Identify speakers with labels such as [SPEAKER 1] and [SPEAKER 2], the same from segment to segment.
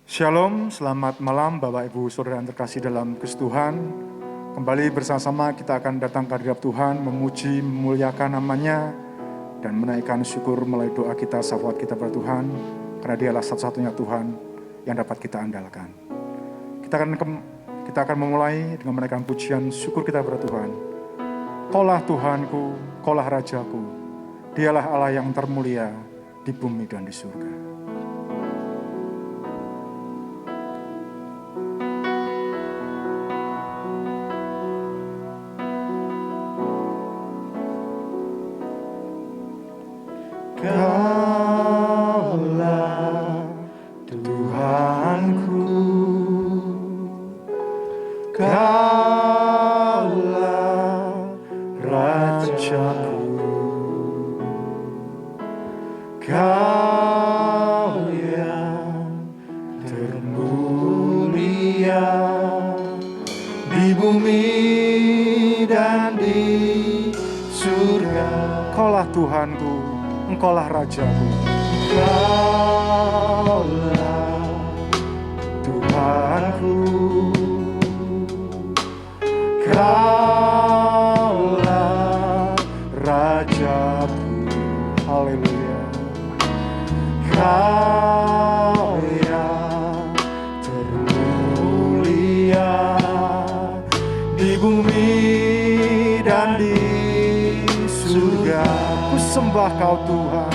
[SPEAKER 1] Shalom, selamat malam Bapak Ibu Saudara yang terkasih dalam Kristus Tuhan. Kembali bersama-sama kita akan datang ke hadirat Tuhan, memuji, memuliakan namanya, dan menaikkan syukur melalui doa kita, salawat kita pada Tuhan, karena Dialah satu-satunya Tuhan yang dapat kita andalkan. Kita akan memulai dengan menaikkan pujian syukur kita pada Tuhan. Kaulah Tuhanku, Kaulah Rajaku, Dialah Allah yang termulia di bumi dan di surga. Kaulah Tuhanku, Kaulah Rajaku, Kau yang termulia di bumi dan di surga. Kaulah Tuhanku, Engkaulah Rajaku. Kaulah Tuhanku, Kaulah Rajaku. Haleluya. Kau yang termulia di bumi dan di surga. Ku sembah Kau Tuhan,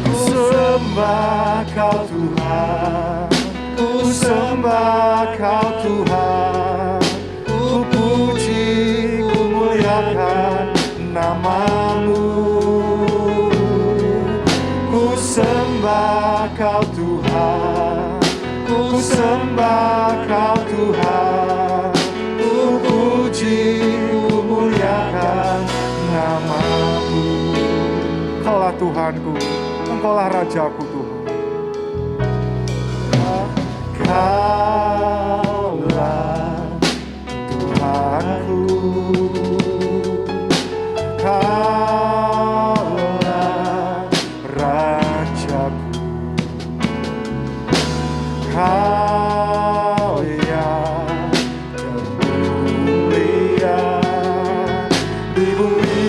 [SPEAKER 1] ku sembah Kau Tuhan, ku sembah Kau Tuhan, ku puji, ku muliakan nama-Mu. Ku sembah Kau Tuhan, ku sembah Kau Tuhan, ku puji, ku muliakan nama-Mu. Kaulah Tuhanku, Engkaulah Rajaku Tuhan. Kaulah Tuhanku, Kaulah Rajaku, Kau yang termulia di bumi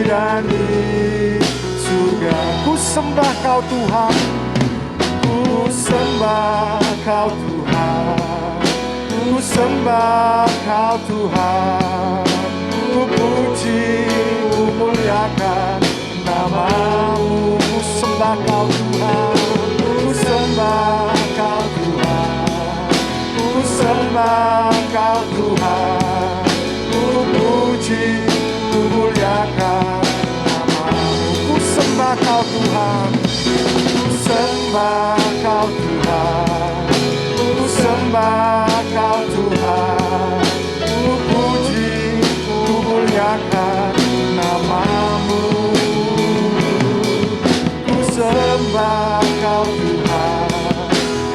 [SPEAKER 1] dan di surga. Ku sembah Kau Tuhan, ku sembah Kau Tuhan, ku sembah Kau Tuhan, ku puji, ku muliakan nama-Mu. Ku sembah Kau Tuhan, ku sembah Kau Tuhan, ku sembah Kau Tuhan, ku puji, ku muliakan nama-Mu. Ku sembah Kau Tuhan, ku sembah Kau Tuhan, ku sembah Kau Tuhan, ku puji, ku muliakan nama-Mu. Ku sembah Kau Tuhan,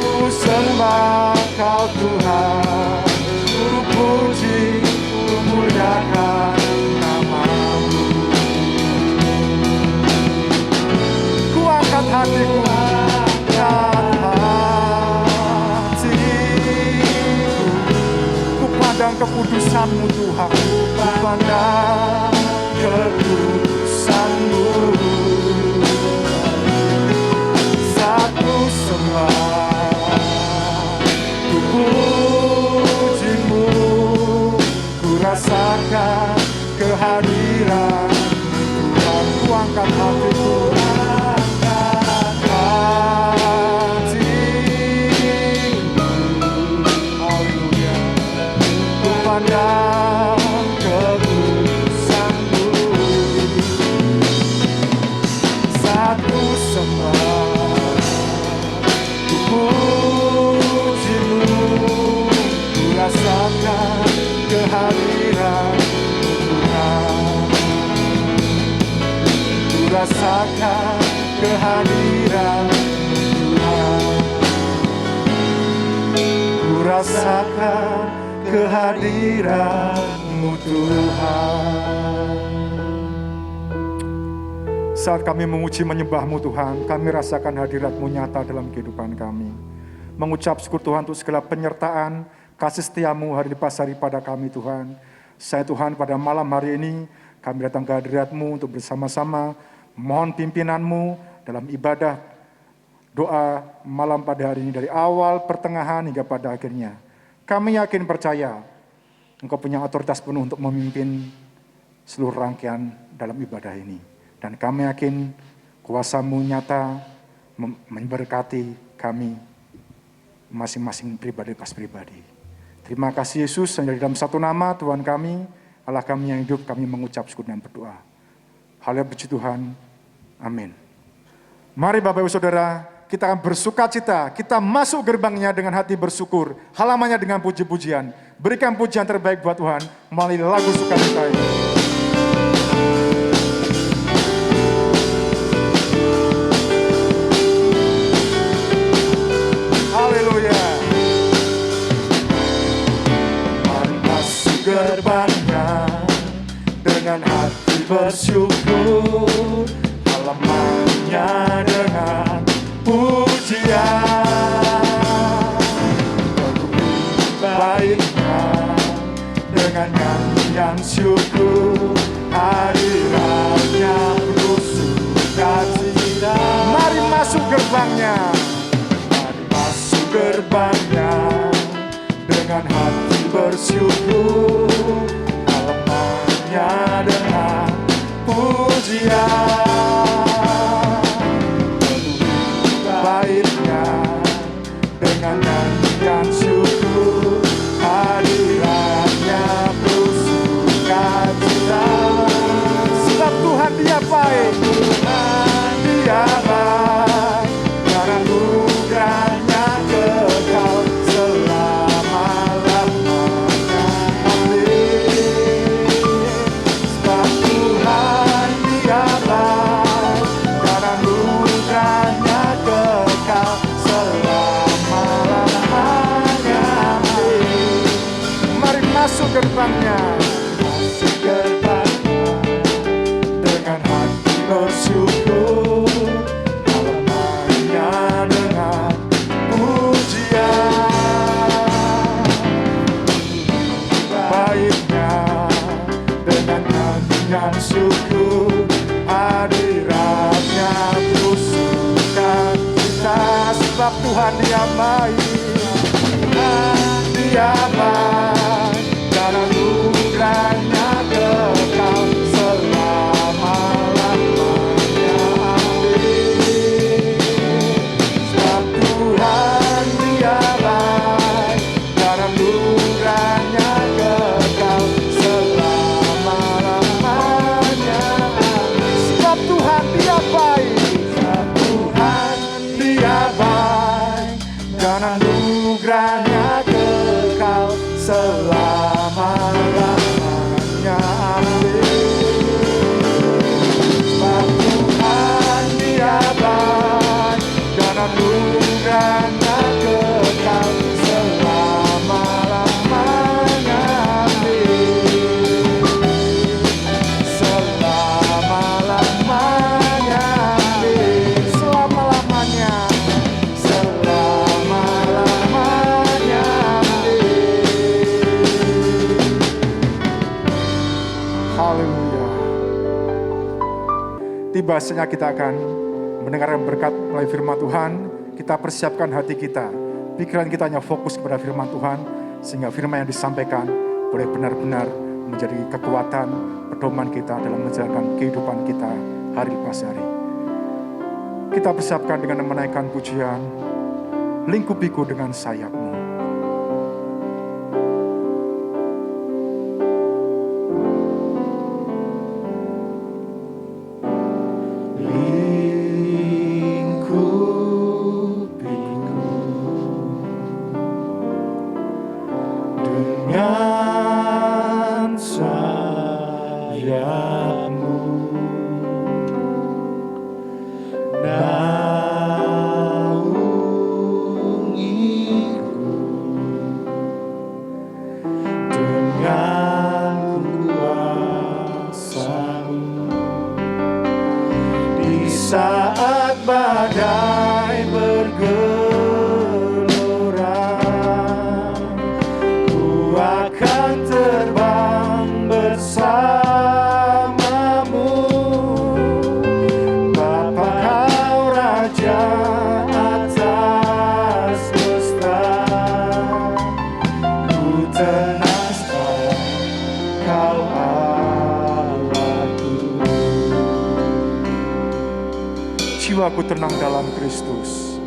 [SPEAKER 1] ku sembah Kau Tuhan, ku puji, ku muliakan nama-Mu. Ku angkat hatiku, ku pandang kekudusan-Mu Tuhan, ku pandang kekudusan-Mu. Saat ku sembah, ku puji-Mu, ku rasakan kehadiran Tuhan. Ku angkat hatiku, pandang kekudusan-Mu. Saat ku sembah, ku puji-Mu, ku rasakan kehadiran Tuhan. Ku rasakan kehadiran Tuhan. Ku rasakan kehadiran-Mu Tuhan. Saat kami memuji menyembah-Mu Tuhan, kami rasakan hadirat-Mu nyata dalam kehidupan kami. Mengucap syukur Tuhan untuk segala penyertaan, kasih setia-Mu hari lepas hari pada kami Tuhan. Saya Tuhan pada malam hari ini, kami datang ke hadirat-Mu untuk bersama-sama mohon pimpinan-Mu dalam ibadah doa malam pada hari ini dari awal, pertengahan hingga pada akhirnya. Kami yakin percaya Engkau punya otoritas penuh untuk memimpin seluruh rangkaian dalam ibadah ini. Dan kami yakin kuasa-Mu nyata memberkati kami masing-masing pribadi pas pribadi. Terima kasih Yesus, hanya di dalam satu nama Tuhan kami, Allah kami yang hidup, kami mengucap syukur dan berdoa. Haleluya puji Tuhan. Amin. Mari Bapak Ibu Saudara, kita akan bersuka cita, kita masuk gerbangnya dengan hati bersyukur, halamannya dengan puji-pujian. Berikan pujian terbaik buat Tuhan melalui lagu sukacita ini. Haleluya. Mari masuk gerbangnya dengan hati bersyukur, halamannya dengan pujian. Baiknya dengan nyanyian syukur, hadiratnya penuh sukacita. Mari masuk gerbangnya, mari masuk gerbangnya dengan hati bersyukur, halamannya dengan pujian. Baiknya dengan nyanyian syukur, hadiratnya penuh sukacita. Sebab Tuhan Dia baik, Tuhan Dia baik, karena anugerahnya kekal selama-lamanya. Amin. Sebab Tuhan Dia baik, karena anugerahnya kekal selama-lamanya. Amin. Mari masuk gerbangnya, masuk gerbangnya dengan hati bersyukur, halamannya dengan pujian. Baiknya dengan nyanyian syukur, hadiratnya penuh sukacita. Sebab Tuhan Dia baik, Tuhan Dia baik, karena anugerahnya kekal selama-lamanya. Amin. Sebab Tuhan Dia baik, karena anugerahnya kekal selama-lamanya. Sebab Tuhan Dia baik, sebab Tuhan Dia baik, karena anugerahnya kekal selama-lamanya. Amin. Sebab Tuhan Dia baik, karena anugerahnya kekal selama-lamanya. Amin. Selama-lamanya. Amin. Selama-lamanya. Selama-lamanya. Amin. Haleluya. Tiba saatnya kita akan mendengarkan berkat melalui firman Tuhan. Kita persiapkan hati kita, pikiran kita hanya fokus kepada firman Tuhan, sehingga firman yang disampaikan boleh benar-benar menjadi kekuatan, pedoman kita dalam menjalankan kehidupan kita hari lepas hari. Kita persiapkan dengan menaikkan pujian, lingkupiku dengan sayap-Mu. Dengan sayap-Mu, naungiku saat badai bergelora, ku akan terbang bersamamu. Bapa, kau Raja atas semesta, ku tenang sebab kau Allahku. Jiwaku tenang dalam Kristus.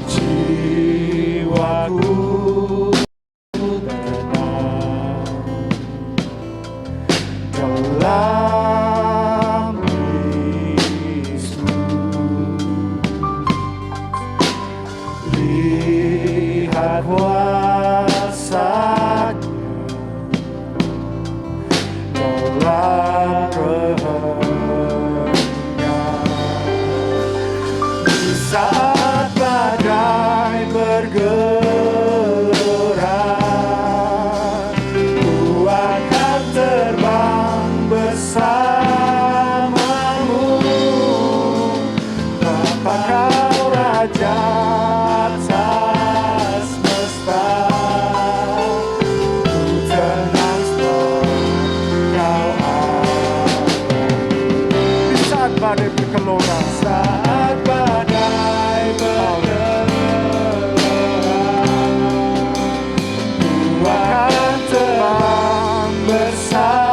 [SPEAKER 1] Jiwaku tenang dalam Kristus. Lihat kuasa-Nya dalam saat badai bergelora, ku akan terbang bersamamu. Bapa, kau Raja atas semesta, ku tenang sebab kau Allah. Di saat badai bergelora, saat badai bergelora, ku akan terbang bersamamu.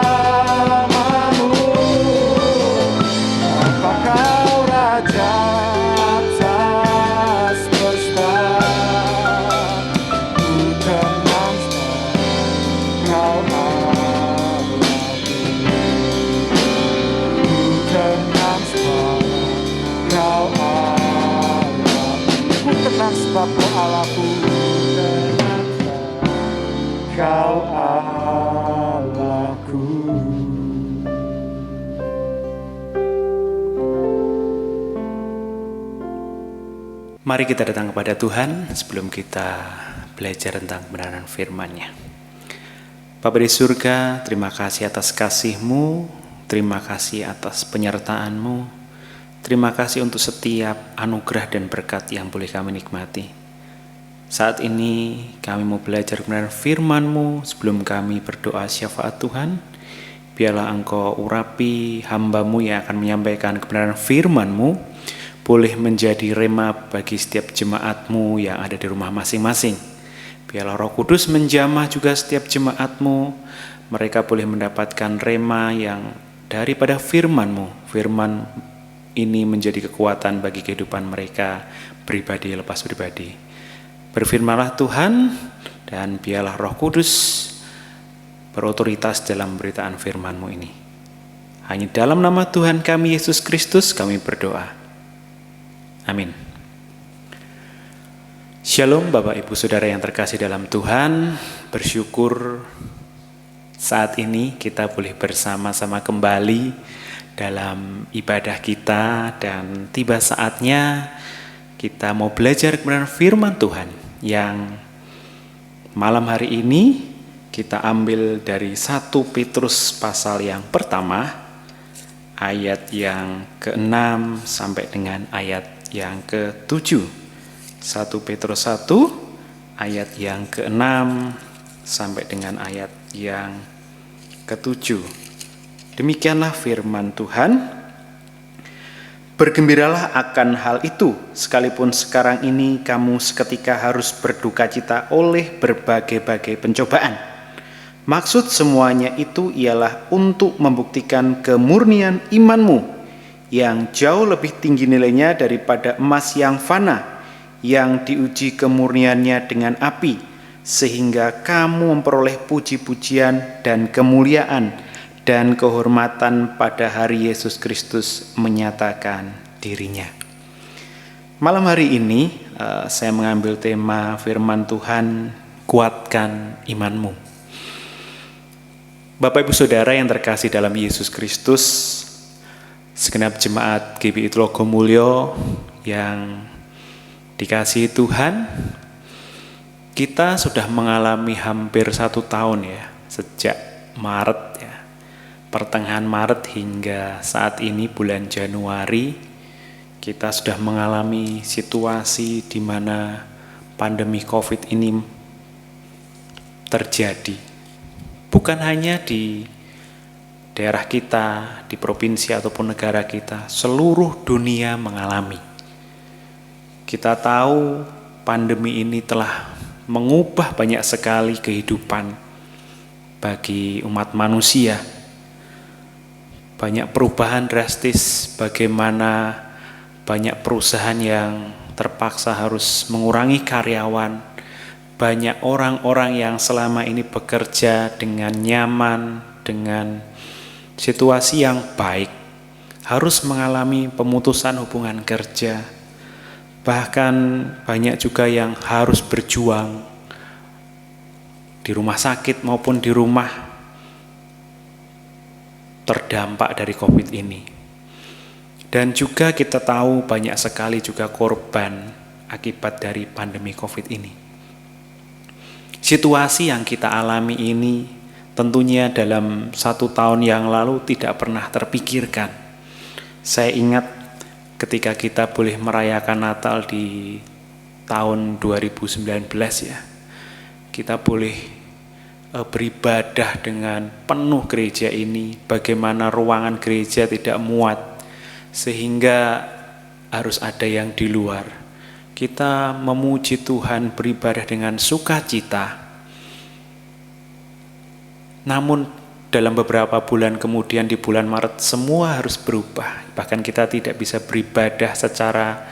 [SPEAKER 1] Bapa, kau Raja atas semesta, ku tenang sebab kau Allahku. Ku tenang sebab kau Allahku. Ku tenang sebab kau Allahku. Tenang sebab kau Allahku.
[SPEAKER 2] Mari kita datang kepada Tuhan sebelum kita belajar tentang kebenaran firman-Nya. Bapa di surga, terima kasih atas kasih-Mu, terima kasih atas penyertaan-Mu, terima kasih untuk setiap anugerah dan berkat yang boleh kami nikmati. Saat ini kami mau belajar kebenaran firman-Mu. Sebelum kami berdoa syafaat Tuhan, biarlah Engkau urapi hamba-Mu yang akan menyampaikan kebenaran firman-Mu, boleh menjadi rema bagi setiap jemaat-Mu yang ada di rumah masing-masing. Biarlah Roh Kudus menjamah juga setiap jemaat-Mu, mereka boleh mendapatkan rema yang daripada firman-Mu. Firman ini menjadi kekuatan bagi kehidupan mereka pribadi lepas pribadi. Berfirmanlah Tuhan, dan biarlah Roh Kudus berotoritas dalam beritaan firman-Mu ini. Hanya dalam nama Tuhan kami Yesus Kristus kami berdoa. Amin. Shalom Bapak Ibu Saudara yang terkasih dalam Tuhan. Bersyukur saat ini kita boleh bersama-sama kembali dalam ibadah kita, dan tiba saatnya kita mau belajar kebenaran firman Tuhan yang malam hari ini kita ambil dari 1 Petrus pasal yang pertama, ayat yang ke-6 sampai dengan ayat yang ke-7. 1 Petrus 1 ayat yang ke-6 sampai dengan ayat yang ke-7. Demikianlah firman Tuhan. Bergembiralah akan hal itu, sekalipun sekarang ini kamu seketika harus berduka cita oleh berbagai-bagai pencobaan. Maksud semuanya itu ialah untuk membuktikan kemurnian imanmu, yang jauh lebih tinggi nilainya daripada emas yang fana, yang diuji kemurniannya dengan api, sehingga kamu memperoleh puji-pujian dan kemuliaan dan kehormatan pada hari Yesus Kristus menyatakan dirinya. Malam hari ini saya mengambil tema firman Tuhan, kuatkan imanmu. Bapak Ibu Saudara yang terkasih dalam Yesus Kristus, segenap jemaat GBI Tlogomulyo yang dikasihi Tuhan, kita sudah mengalami hampir 1 tahun ya, sejak Maret ya. pertengahan Maret hingga saat ini bulan Januari, kita sudah mengalami situasi di mana pandemi COVID ini terjadi. Bukan hanya di daerah kita, di provinsi ataupun negara kita, seluruh dunia mengalami. Kita tahu pandemi ini telah mengubah banyak sekali kehidupan bagi umat manusia. Banyak perubahan drastis, bagaimana banyak perusahaan yang terpaksa harus mengurangi karyawan. Banyak orang-orang yang selama ini bekerja dengan nyaman, dengan situasi yang baik, harus mengalami pemutusan hubungan kerja. Bahkan banyak juga yang harus berjuang di rumah sakit maupun di rumah terdampak dari COVID ini. Dan juga kita tahu banyak sekali juga korban akibat dari pandemi COVID ini. Situasi yang kita alami ini tentunya dalam 1 tahun yang lalu tidak pernah terpikirkan. Saya ingat ketika kita boleh merayakan Natal di tahun 2019 ya, kita boleh beribadah dengan penuh gereja ini, bagaimana ruangan gereja tidak muat sehingga harus ada yang di luar. Kita memuji Tuhan, beribadah dengan sukacita. Namun dalam beberapa bulan kemudian di bulan Maret semua harus berubah. Bahkan kita tidak bisa beribadah secara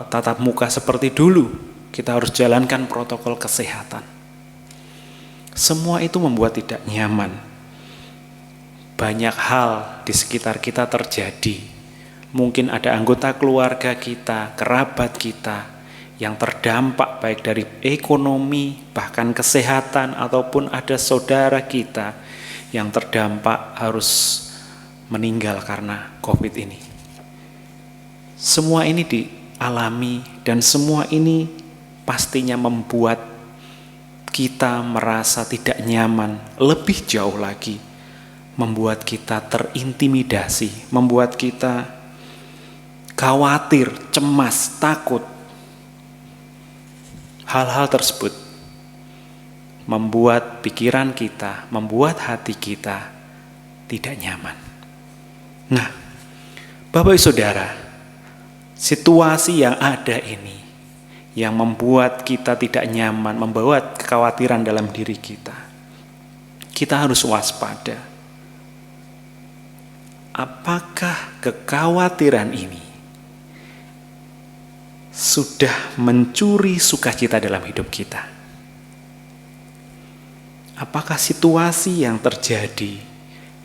[SPEAKER 2] tatap muka seperti dulu. Kita harus jalankan protokol kesehatan. Semua itu membuat tidak nyaman. Banyak hal di sekitar kita terjadi. Mungkin ada anggota keluarga kita, kerabat kita yang terdampak baik dari ekonomi, bahkan kesehatan, ataupun ada saudara kita yang terdampak harus meninggal karena COVID ini. Semua ini dialami dan semua ini pastinya membuat kita merasa tidak nyaman, lebih jauh lagi membuat kita terintimidasi, membuat kita khawatir, cemas, takut. Hal-hal tersebut membuat pikiran kita, membuat hati kita tidak nyaman. Nah, Bapak Ibu Saudara, situasi yang ada ini yang membuat kita tidak nyaman, membawa kekhawatiran dalam diri kita. Kita harus waspada. Apakah kekhawatiran ini sudah mencuri sukacita dalam hidup kita? Apakah situasi yang terjadi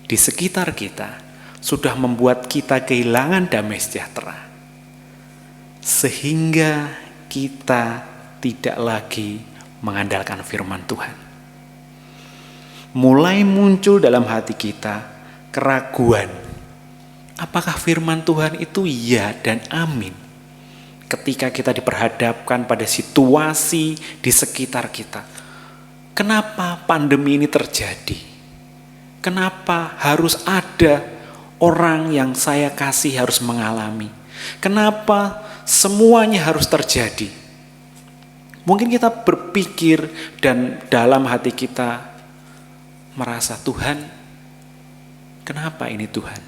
[SPEAKER 2] di sekitar kita sudah membuat kita kehilangan damai sejahtera, sehingga kita tidak lagi mengandalkan firman Tuhan? Mulai muncul dalam hati kita keraguan, apakah firman Tuhan itu ya dan amin? Ketika kita diperhadapkan pada situasi di sekitar kita, kenapa pandemi ini terjadi? Kenapa harus ada orang yang saya kasih harus mengalami? Kenapa semuanya harus terjadi? Mungkin kita berpikir dan dalam hati kita merasa, Tuhan, kenapa ini Tuhan?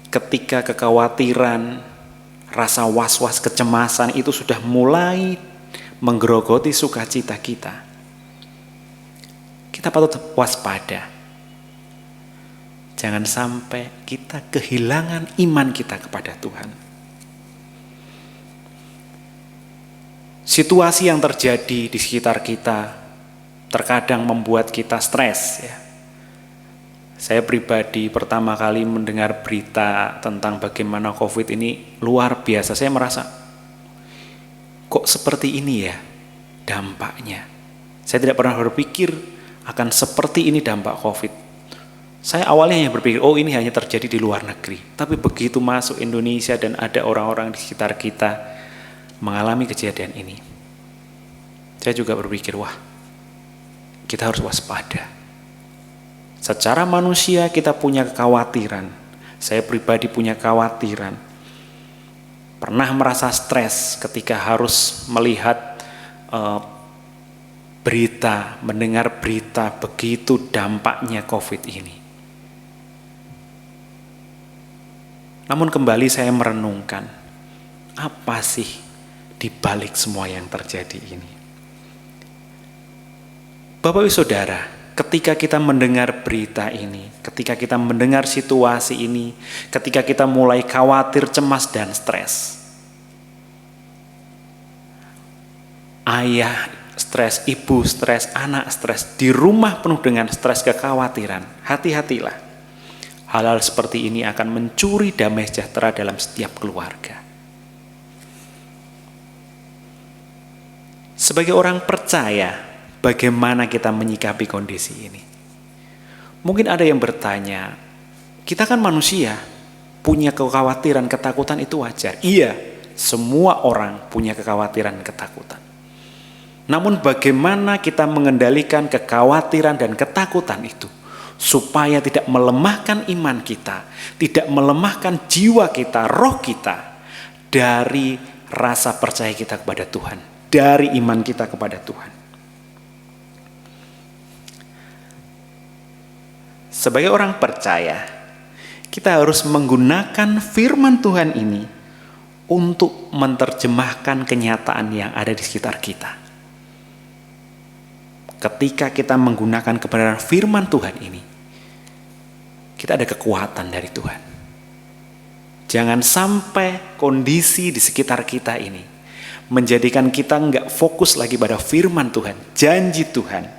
[SPEAKER 2] Ketika kekhawatiran, rasa was-was, kecemasan itu sudah mulai menggerogoti sukacita kita, kita patut waspada. Jangan sampai kita kehilangan iman kita kepada Tuhan. Situasi yang terjadi di sekitar kita terkadang membuat kita stres ya. Saya pribadi pertama kali mendengar berita tentang bagaimana COVID ini luar biasa. Saya merasa, kok seperti ini ya dampaknya. Saya tidak pernah berpikir akan seperti ini dampak COVID. Saya awalnya hanya berpikir, oh ini hanya terjadi di luar negeri. Tapi begitu masuk Indonesia dan ada orang-orang di sekitar kita mengalami kejadian ini, saya juga berpikir, wah, kita harus waspada. Secara manusia kita punya kekhawatiran. Saya pribadi punya kekhawatiran. Pernah merasa stres ketika harus melihat berita, mendengar berita begitu dampaknya COVID ini. Namun kembali saya merenungkan, apa sih di balik semua yang terjadi ini? Bapak Ibu Saudara, ketika kita mendengar berita ini, ketika kita mendengar situasi ini, ketika kita mulai khawatir, cemas, dan stres, ayah stres, ibu stres, anak stres, di rumah penuh dengan stres, kekhawatiran, hati-hatilah. Hal-hal seperti ini akan mencuri damai sejahtera dalam setiap keluarga. Sebagai orang percaya, bagaimana kita menyikapi kondisi ini? Mungkin ada yang bertanya, kita kan manusia, punya kekhawatiran, ketakutan itu wajar. Iya, semua orang punya kekhawatiran, ketakutan. Namun bagaimana kita mengendalikan kekhawatiran dan ketakutan itu, supaya tidak melemahkan iman kita, tidak melemahkan jiwa kita, roh kita, dari rasa percaya kita kepada Tuhan, dari iman kita kepada Tuhan. Sebagai orang percaya, kita harus menggunakan firman Tuhan ini untuk menerjemahkan kenyataan yang ada di sekitar kita. Ketika kita menggunakan kebenaran firman Tuhan ini, kita ada kekuatan dari Tuhan. Jangan sampai kondisi di sekitar kita ini menjadikan kita nggak fokus lagi pada firman Tuhan, janji Tuhan.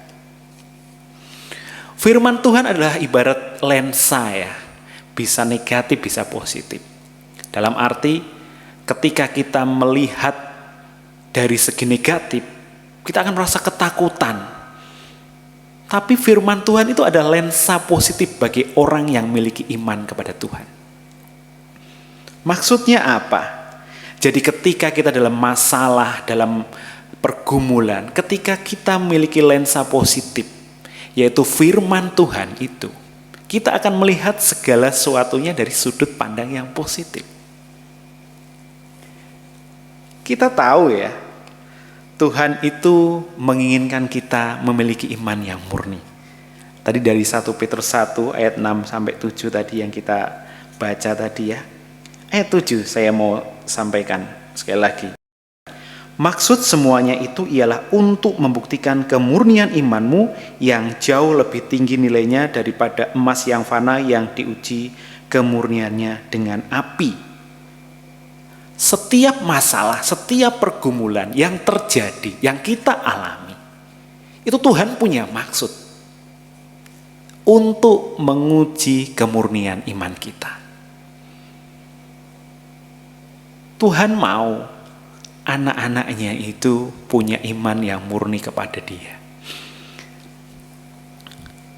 [SPEAKER 2] Firman Tuhan adalah ibarat lensa ya, bisa negatif, bisa positif. Dalam arti, ketika kita melihat dari segi negatif, kita akan merasa ketakutan. Tapi firman Tuhan itu ada lensa positif bagi orang yang memiliki iman kepada Tuhan. Maksudnya apa? Jadi ketika kita dalam masalah, dalam pergumulan, ketika kita memiliki lensa positif, yaitu firman Tuhan itu, kita akan melihat segala sesuatunya dari sudut pandang yang positif. Kita tahu ya, Tuhan itu menginginkan kita memiliki iman yang murni. Tadi dari 1 Petrus 1 ayat 6 sampai 7 tadi yang kita baca tadi ya. Ayat 7 saya mau sampaikan sekali lagi. Maksud semuanya itu ialah untuk membuktikan kemurnian imanmu yang jauh lebih tinggi nilainya daripada emas yang fana yang diuji kemurniannya dengan api. Setiap masalah, setiap pergumulan yang terjadi, yang kita alami, itu Tuhan punya maksud untuk menguji kemurnian iman kita. Tuhan mau anak-anaknya itu punya iman yang murni kepada Dia.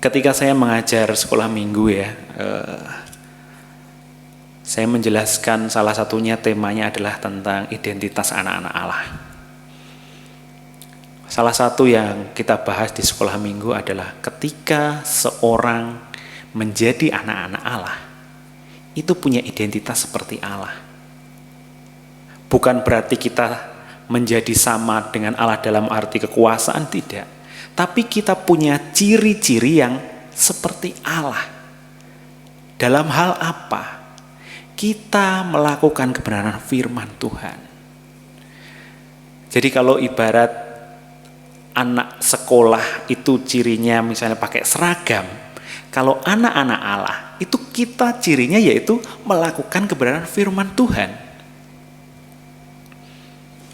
[SPEAKER 2] Ketika saya mengajar sekolah minggu ya, saya menjelaskan salah satunya temanya adalah tentang identitas anak-anak Allah. Salah satu yang kita bahas di sekolah minggu adalah ketika seorang menjadi anak-anak Allah, itu punya identitas seperti Allah. Bukan berarti kita menjadi sama dengan Allah dalam arti kekuasaan, tidak. Tapi kita punya ciri-ciri yang seperti Allah. Dalam hal apa? Kita melakukan kebenaran firman Tuhan. Jadi kalau ibarat anak sekolah itu cirinya misalnya pakai seragam, kalau anak-anak Allah itu kita cirinya yaitu melakukan kebenaran firman Tuhan.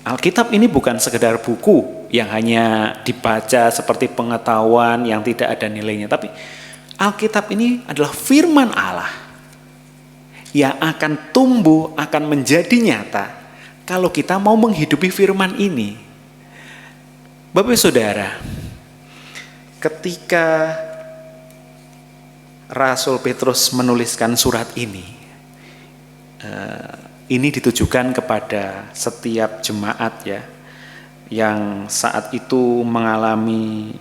[SPEAKER 2] Alkitab ini bukan sekedar buku yang hanya dibaca seperti pengetahuan yang tidak ada nilainya, tapi Alkitab ini adalah firman Allah yang akan tumbuh, akan menjadi nyata kalau kita mau menghidupi firman ini. Bapak Saudara, ketika Rasul Petrus menuliskan surat ini ditujukan kepada setiap jemaat ya, yang saat itu mengalami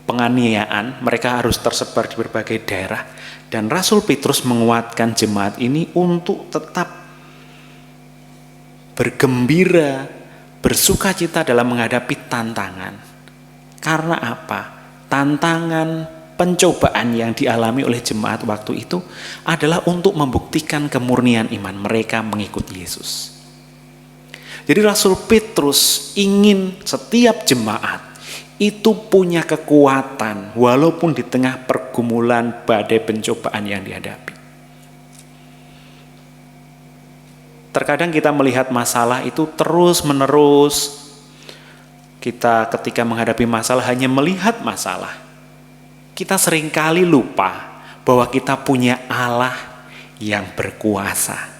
[SPEAKER 2] penganiayaan, mereka harus tersebar di berbagai daerah. Dan Rasul Petrus menguatkan jemaat ini untuk tetap bergembira, bersukacita dalam menghadapi tantangan. Karena apa? Tantangan, pencobaan yang dialami oleh jemaat waktu itu adalah untuk membuktikan kemurnian iman mereka mengikut Yesus. Jadi Rasul Petrus ingin setiap jemaat itu punya kekuatan walaupun di tengah pergumulan badai pencobaan yang dihadapi. Terkadang kita melihat masalah itu terus-menerus. Kita ketika menghadapi masalah hanya melihat masalah. Kita seringkali lupa bahwa kita punya Allah yang berkuasa.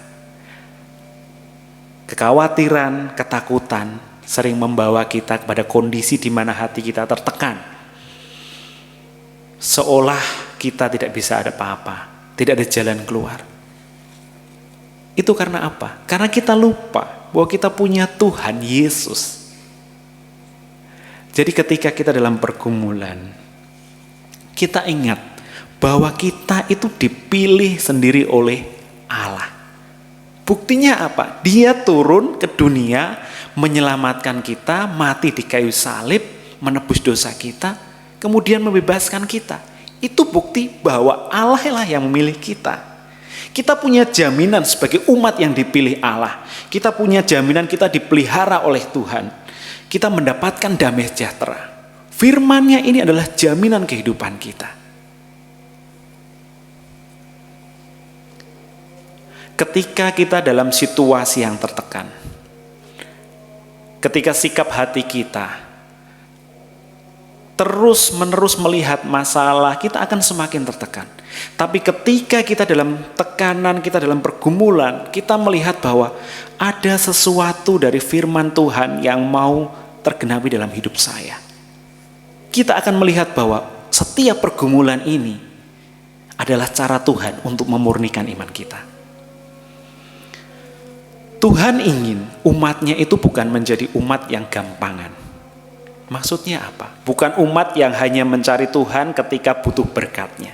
[SPEAKER 2] Kekhawatiran, ketakutan sering membawa kita kepada kondisi di mana hati kita tertekan. Seolah kita tidak bisa ada apa-apa, tidak ada jalan keluar. Itu karena apa? Karena kita lupa bahwa kita punya Tuhan Yesus. Jadi ketika kita dalam pergumulan, kita ingat bahwa kita itu dipilih sendiri oleh Allah. Buktinya apa? Dia turun ke dunia, menyelamatkan kita, mati di kayu salib, menebus dosa kita, kemudian membebaskan kita. Itu bukti bahwa Allah lah yang memilih kita. Kita punya jaminan sebagai umat yang dipilih Allah. Kita punya jaminan kita dipelihara oleh Tuhan. Kita mendapatkan damai sejahtera. Firman-Nya ini adalah jaminan kehidupan kita. Ketika kita dalam situasi yang tertekan, ketika sikap hati kita terus-menerus melihat masalah, kita akan semakin tertekan. Tapi ketika kita dalam tekanan, kita dalam pergumulan, kita melihat bahwa ada sesuatu dari firman Tuhan yang mau tergenapi dalam hidup saya. Kita akan melihat bahwa setiap pergumulan ini adalah cara Tuhan untuk memurnikan iman kita. Tuhan ingin umatnya itu bukan menjadi umat yang gampangan. Maksudnya apa? Bukan umat yang hanya mencari Tuhan ketika butuh berkatnya.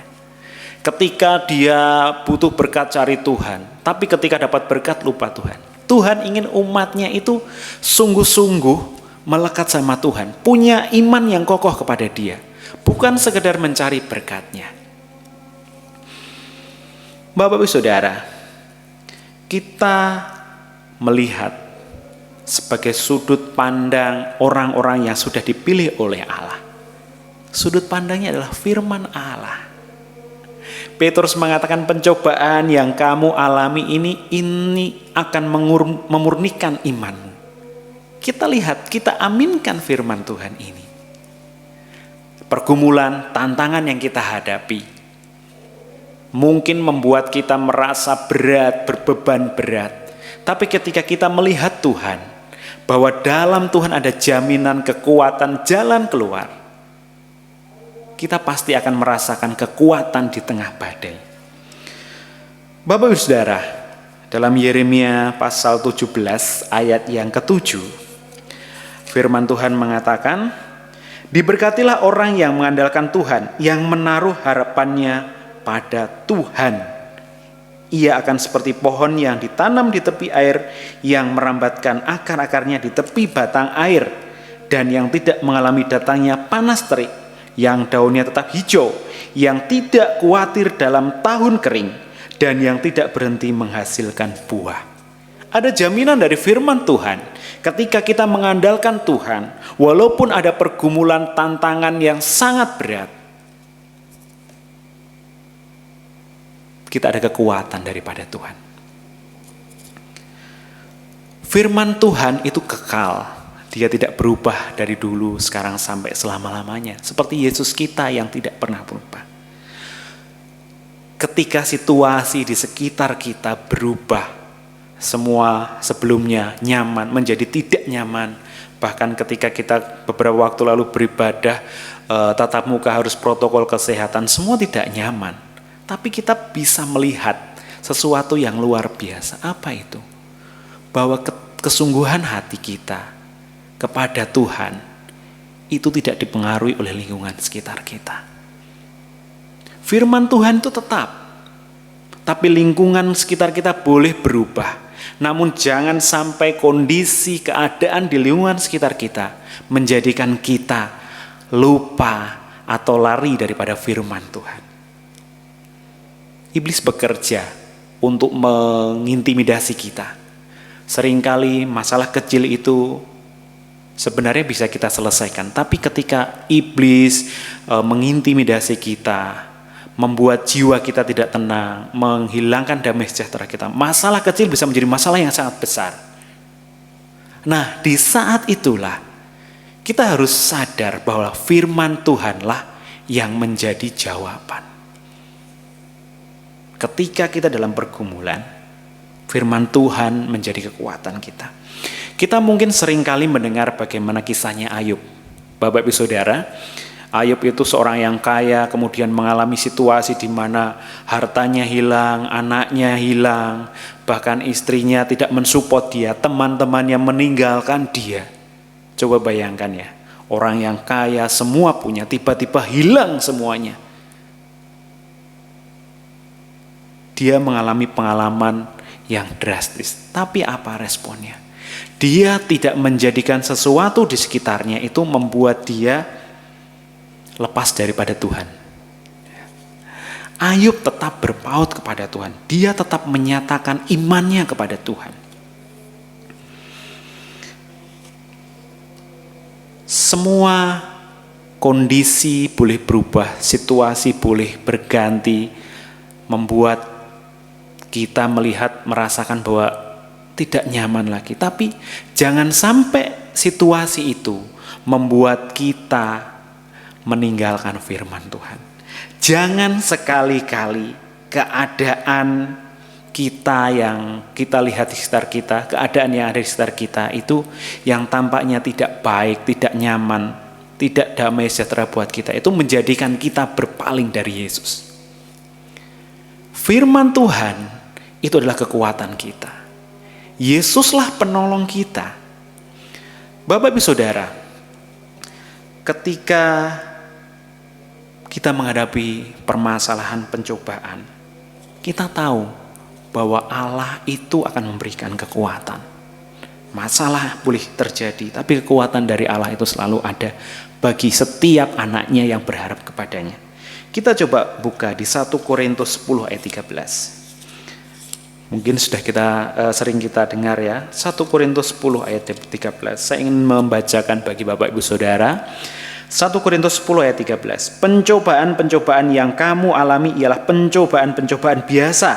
[SPEAKER 2] Ketika dia butuh berkat cari Tuhan, tapi ketika dapat berkat lupa Tuhan. Tuhan ingin umatnya itu sungguh-sungguh melekat sama Tuhan, punya iman yang kokoh kepada Dia, bukan sekedar mencari berkatnya. Bapak-Ibu Saudara, kita melihat sebagai sudut pandang orang-orang yang sudah dipilih oleh Allah. Sudut pandangnya adalah firman Allah. Petrus mengatakan pencobaan yang kamu alami ini akan memurnikan imanmu. Kita lihat, kita aminkan firman Tuhan ini. Pergumulan, tantangan yang kita hadapi mungkin membuat kita merasa berat, berbeban berat. Tapi ketika kita melihat Tuhan, bahwa dalam Tuhan ada jaminan kekuatan jalan keluar, kita pasti akan merasakan kekuatan di tengah badai. Bapak Ibu Saudara, dalam Yeremia pasal 17 ayat yang ke-7, firman Tuhan mengatakan, diberkatilah orang yang mengandalkan Tuhan, yang menaruh harapannya pada Tuhan. Ia akan seperti pohon yang ditanam di tepi air, yang merambatkan akar-akarnya di tepi batang air, dan yang tidak mengalami datangnya panas terik, yang daunnya tetap hijau, yang tidak khawatir dalam tahun kering, dan yang tidak berhenti menghasilkan buah. Ada jaminan dari firman Tuhan, ketika kita mengandalkan Tuhan, walaupun ada pergumulan tantangan yang sangat berat, kita ada kekuatan daripada Tuhan. Firman Tuhan itu kekal. Dia tidak berubah dari dulu, sekarang sampai selama-lamanya. Seperti Yesus kita yang tidak pernah berubah. Ketika situasi di sekitar kita berubah, semua sebelumnya nyaman menjadi tidak nyaman. Bahkan ketika kita beberapa waktu lalu beribadah, tatap muka harus protokol kesehatan, semua tidak nyaman. Tapi kita bisa melihat sesuatu yang luar biasa. Apa itu? Bahwa kesungguhan hati kita kepada Tuhan itu tidak dipengaruhi oleh lingkungan sekitar kita. Firman Tuhan itu tetap, tapi lingkungan sekitar kita boleh berubah. Namun jangan sampai kondisi keadaan di lingkungan sekitar kita menjadikan kita lupa atau lari daripada firman Tuhan. Iblis bekerja untuk mengintimidasi kita. Seringkali masalah kecil itu sebenarnya bisa kita selesaikan, tapi ketika iblis mengintimidasi kita, membuat jiwa kita tidak tenang, menghilangkan damai sejahtera kita, masalah kecil bisa menjadi masalah yang sangat besar. Nah, di saat itulah kita harus sadar bahwa firman Tuhanlah yang menjadi jawaban. Ketika kita dalam pergumulan, firman Tuhan menjadi kekuatan kita. Kita mungkin seringkali mendengar bagaimana kisahnya Ayub. Bapak Ibu Saudara, Ayub itu seorang yang kaya, kemudian mengalami situasi di mana hartanya hilang, anaknya hilang, bahkan istrinya tidak mensupport dia, teman-temannya meninggalkan dia. Coba bayangkan ya, orang yang kaya semua punya, tiba-tiba hilang semuanya. Dia mengalami pengalaman yang drastis, tapi apa responnya? Dia tidak menjadikan sesuatu di sekitarnya itu membuat dia lepas daripada Tuhan. Ayub tetap berpaut kepada Tuhan. Dia tetap menyatakan imannya kepada Tuhan. Semua kondisi boleh berubah, situasi boleh berganti, membuat kita melihat, merasakan bahwa tidak nyaman lagi. Tapi jangan sampai situasi itu membuat kita meninggalkan firman Tuhan. Jangan sekali-kali keadaan kita yang kita lihat di sekitar kita, keadaan yang ada di sekitar kita itu yang tampaknya tidak baik, tidak nyaman, tidak damai sejahtera buat kita, itu menjadikan kita berpaling dari Yesus. Firman Tuhan itu adalah kekuatan kita. Yesuslah penolong kita. Bapak Ibu Saudara, ketika kita menghadapi permasalahan pencobaan, kita tahu bahwa Allah itu akan memberikan kekuatan. Masalah boleh terjadi, tapi kekuatan dari Allah itu selalu ada bagi setiap anaknya yang berharap kepadanya. Kita coba buka di 1 Korintus 10 ayat 13. Mungkin sudah sering kita dengar ya, 1 Korintus 10 ayat 13. Saya ingin membacakan bagi Bapak Ibu Saudara. 1 Korintus 10 ayat 13. Pencobaan-pencobaan yang kamu alami ialah pencobaan-pencobaan biasa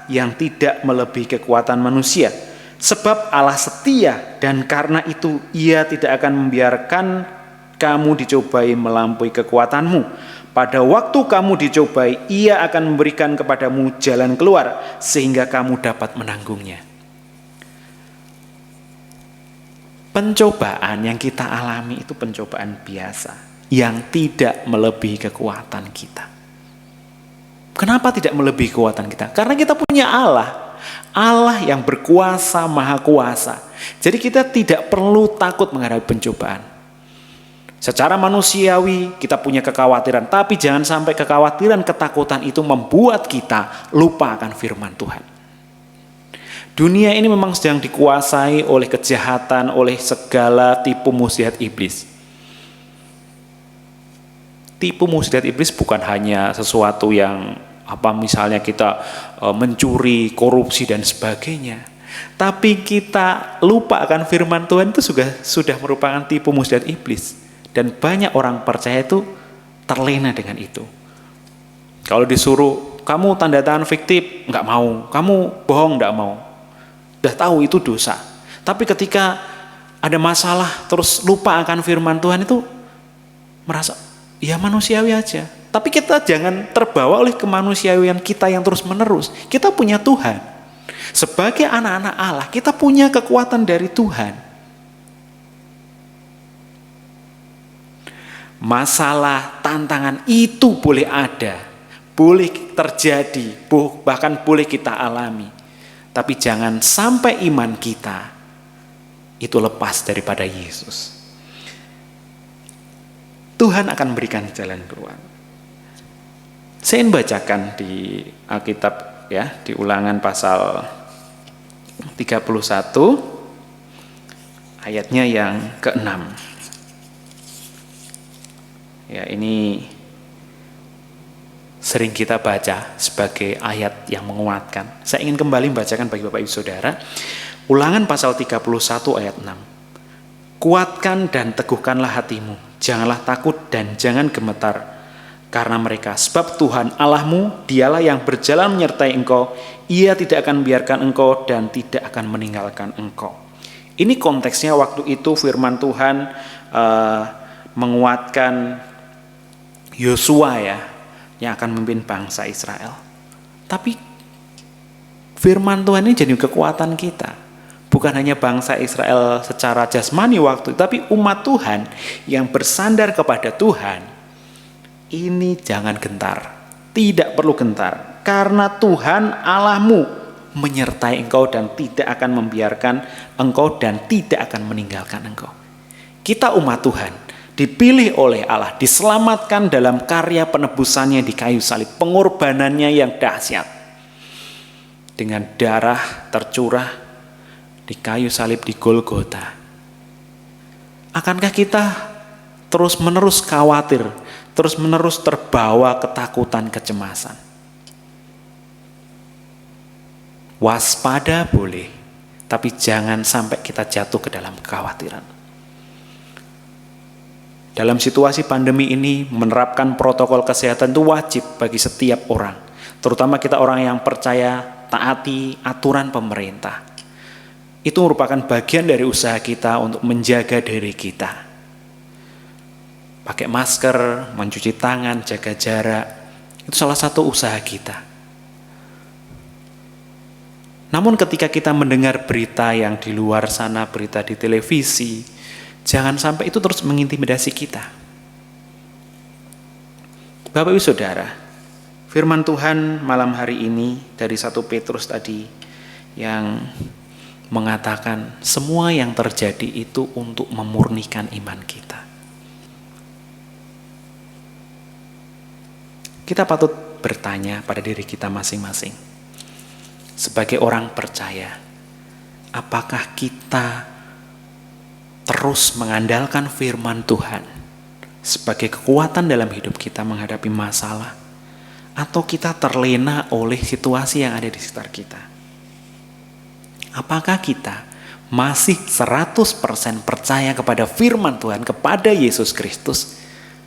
[SPEAKER 2] yang tidak melebihi kekuatan manusia. Sebab Allah setia dan karena itu Ia tidak akan membiarkan kamu dicobai melampaui kekuatanmu. Pada waktu kamu dicobai, Ia akan memberikan kepadamu jalan keluar sehingga kamu dapat menanggungnya. Pencobaan yang kita alami itu pencobaan biasa yang tidak melebihi kekuatan kita. Kenapa tidak melebihi kekuatan kita? Karena kita punya Allah. Allah yang berkuasa, maha kuasa. Jadi kita tidak perlu takut menghadapi pencobaan. Secara manusiawi kita punya kekhawatiran, tapi jangan sampai kekhawatiran, ketakutan itu membuat kita lupa akan firman Tuhan. Dunia ini memang sedang dikuasai oleh kejahatan, oleh segala tipu muslihat iblis. Tipu muslihat iblis bukan hanya sesuatu yang misalnya kita mencuri, korupsi dan sebagainya. Tapi kita lupa akan firman Tuhan itu sudah merupakan tipu muslihat iblis. Dan banyak orang percaya itu terlena dengan itu. Kalau disuruh, kamu tanda tangan fiktif, nggak mau. Kamu bohong, nggak mau. Udah tahu itu dosa. Tapi ketika ada masalah, terus lupa akan firman Tuhan itu, merasa, ya manusiawi aja. Tapi kita jangan terbawa oleh kemanusiawian kita yang terus menerus. Kita punya Tuhan. Sebagai anak-anak Allah, kita punya kekuatan dari Tuhan. Masalah, tantangan itu boleh ada, boleh terjadi, bahkan boleh kita alami. Tapi jangan sampai iman kita itu lepas daripada Yesus. Tuhan akan memberikan jalan keluar. Saya ingin bacakan di Alkitab ya, di Ulangan pasal 31 ayatnya yang ke-6. Ya, ini sering kita baca sebagai ayat yang menguatkan. Saya ingin kembali membacakan bagi Bapak Ibu Saudara. Ulangan pasal 31 ayat 6. Kuatkan dan teguhkanlah hatimu, janganlah takut dan jangan gemetar karena mereka, sebab Tuhan Allahmu, dialah yang berjalan menyertai engkau, ia tidak akan membiarkan engkau dan tidak akan meninggalkan engkau. Ini konteksnya waktu itu firman Tuhan menguatkan Yosua ya, yang akan memimpin bangsa Israel. Tapi firman Tuhan ini jadi kekuatan kita. Bukan hanya bangsa Israel secara jasmani waktu itu, tapi umat Tuhan yang bersandar kepada Tuhan. Ini jangan gentar, tidak perlu gentar, karena Tuhan Allahmu menyertai engkau dan tidak akan membiarkan engkau dan tidak akan meninggalkan engkau. Kita umat Tuhan, dipilih oleh Allah, diselamatkan dalam karya penebusannya di kayu salib, pengorbanannya yang dahsyat. Dengan darah tercurah di kayu salib di Golgota. Akankah kita terus-menerus khawatir, terus-menerus terbawa ketakutan, kecemasan? Waspada boleh, tapi jangan sampai kita jatuh ke dalam kekhawatiran. Dalam situasi pandemi ini, menerapkan protokol kesehatan itu wajib bagi setiap orang, terutama kita orang yang percaya taati aturan pemerintah. Itu merupakan bagian dari usaha kita untuk menjaga diri kita. Pakai masker, mencuci tangan, jaga jarak, itu salah satu usaha kita. Namun ketika kita mendengar berita yang di luar sana, berita di televisi, jangan sampai itu terus mengintimidasi kita. Bapak Ibu Saudara, firman Tuhan malam hari ini dari 1 Petrus tadi yang mengatakan semua yang terjadi itu untuk memurnikan iman kita. Kita patut bertanya pada diri kita masing-masing. Sebagai orang percaya, apakah kita terus mengandalkan firman Tuhan sebagai kekuatan dalam hidup kita menghadapi masalah, atau kita terlena oleh situasi yang ada di sekitar kita? Apakah kita masih 100% percaya kepada firman Tuhan, kepada Yesus Kristus,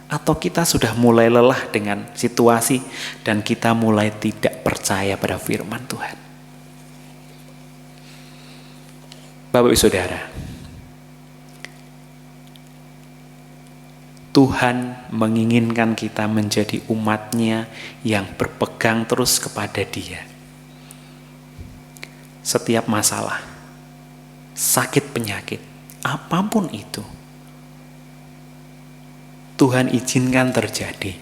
[SPEAKER 2] atau kita sudah mulai lelah dengan situasi dan kita mulai tidak percaya pada firman Tuhan? Bapak Ibu Saudara, Tuhan menginginkan kita menjadi umat-Nya yang berpegang terus kepada Dia. Setiap masalah, sakit penyakit, apapun itu, Tuhan izinkan terjadi.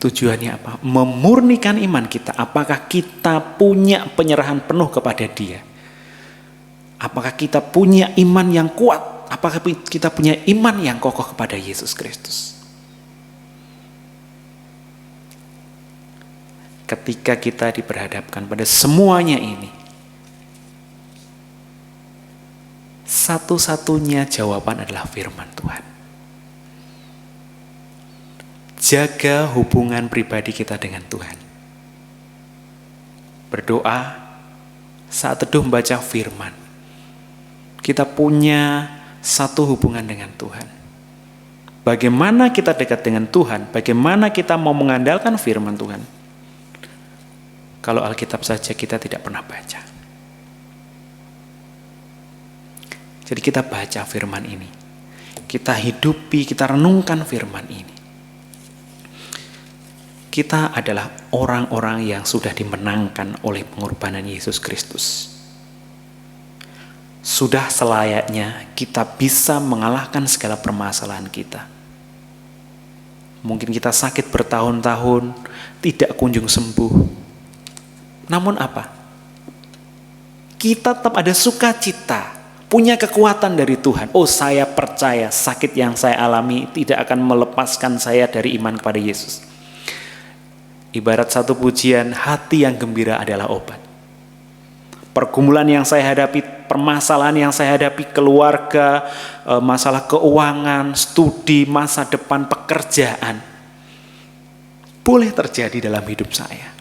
[SPEAKER 2] Tujuannya apa? Memurnikan iman kita. Apakah kita punya penyerahan penuh kepada Dia? Apakah kita punya iman yang kuat? Apakah kita punya iman yang kokoh kepada Yesus Kristus? Ketika kita diperhadapkan pada semuanya ini, satu-satunya jawaban adalah firman Tuhan. Jaga hubungan pribadi kita dengan Tuhan. Berdoa saat teduh membaca firman. Kita punya satu hubungan dengan Tuhan. Bagaimana kita dekat dengan Tuhan? Bagaimana kita mau mengandalkan firman Tuhan? Kalau Alkitab saja kita tidak pernah baca. Jadi kita baca firman ini. Kita hidupi, kita renungkan firman ini. Kita adalah orang-orang yang sudah dimenangkan oleh pengorbanan Yesus Kristus. Sudah selayaknya kita bisa mengalahkan segala permasalahan kita. Mungkin kita sakit bertahun-tahun, tidak kunjung sembuh. Namun apa? Kita tetap ada sukacita punya kekuatan dari Tuhan. Oh, saya percaya sakit yang saya alami tidak akan melepaskan saya dari iman kepada Yesus. Ibarat satu pujian, hati yang gembira adalah obat. Pergumulan yang saya hadapi, permasalahan yang saya hadapi, keluarga, masalah keuangan, studi, masa depan, pekerjaan, boleh terjadi dalam hidup saya.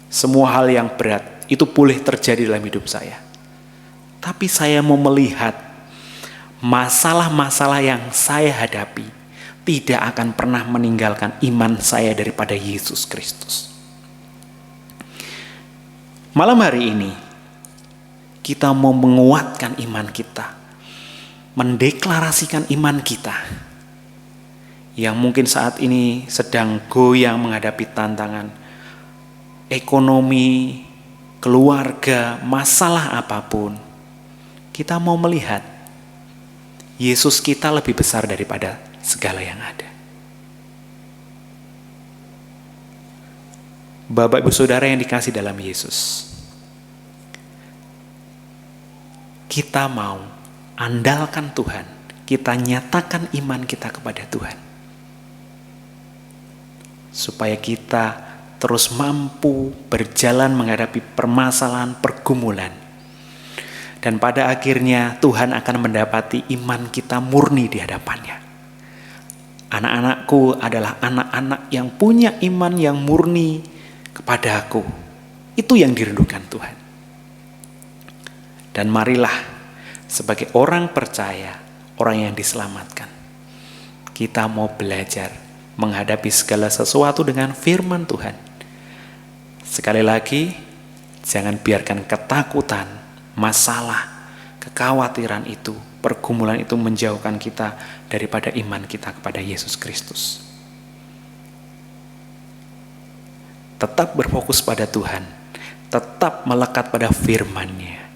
[SPEAKER 2] Semua hal yang berat itu boleh terjadi dalam hidup saya. Tapi saya mau melihat masalah-masalah yang saya hadapi tidak akan pernah meninggalkan iman saya daripada Yesus Kristus. Malam hari ini kita mau menguatkan iman kita, mendeklarasikan iman kita yang mungkin saat ini sedang goyang menghadapi tantangan ekonomi, keluarga, masalah apapun. Kita mau melihat Yesus kita lebih besar daripada segala yang ada. Bapak Ibu Saudara yang dikasih dalam Yesus, kita mau andalkan Tuhan, kita nyatakan iman kita kepada Tuhan, supaya kita terus mampu berjalan menghadapi permasalahan, pergumulan. Dan pada akhirnya Tuhan akan mendapati iman kita murni di hadapannya. Anak-anakku adalah anak-anak yang punya iman yang murni kepada Aku. Itu yang dirindukan Tuhan. Dan marilah sebagai orang percaya, orang yang diselamatkan, kita mau belajar menghadapi segala sesuatu dengan firman Tuhan. Sekali lagi, jangan biarkan ketakutan, masalah, kekhawatiran itu, pergumulan itu menjauhkan kita daripada iman kita kepada Yesus Kristus. Tetap berfokus pada Tuhan, tetap melekat pada firman-Nya,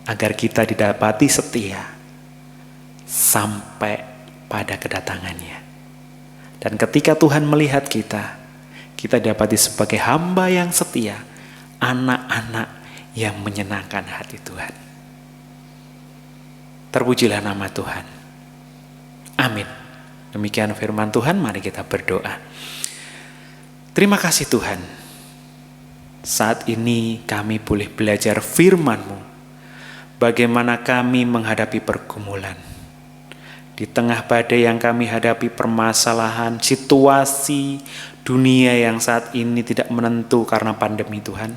[SPEAKER 2] agar kita didapati setia sampai pada kedatangannya. Dan ketika Tuhan melihat kita, kita dapati sebagai hamba yang setia, anak-anak yang menyenangkan hati Tuhan. Terpujilah nama Tuhan. Amin. Demikian firman Tuhan, mari kita berdoa. Terima kasih Tuhan. Saat ini kami boleh belajar firman-Mu. Bagaimana kami menghadapi pergumulan. Di tengah badai yang kami hadapi, permasalahan, situasi dunia yang saat ini tidak menentu karena pandemi Tuhan,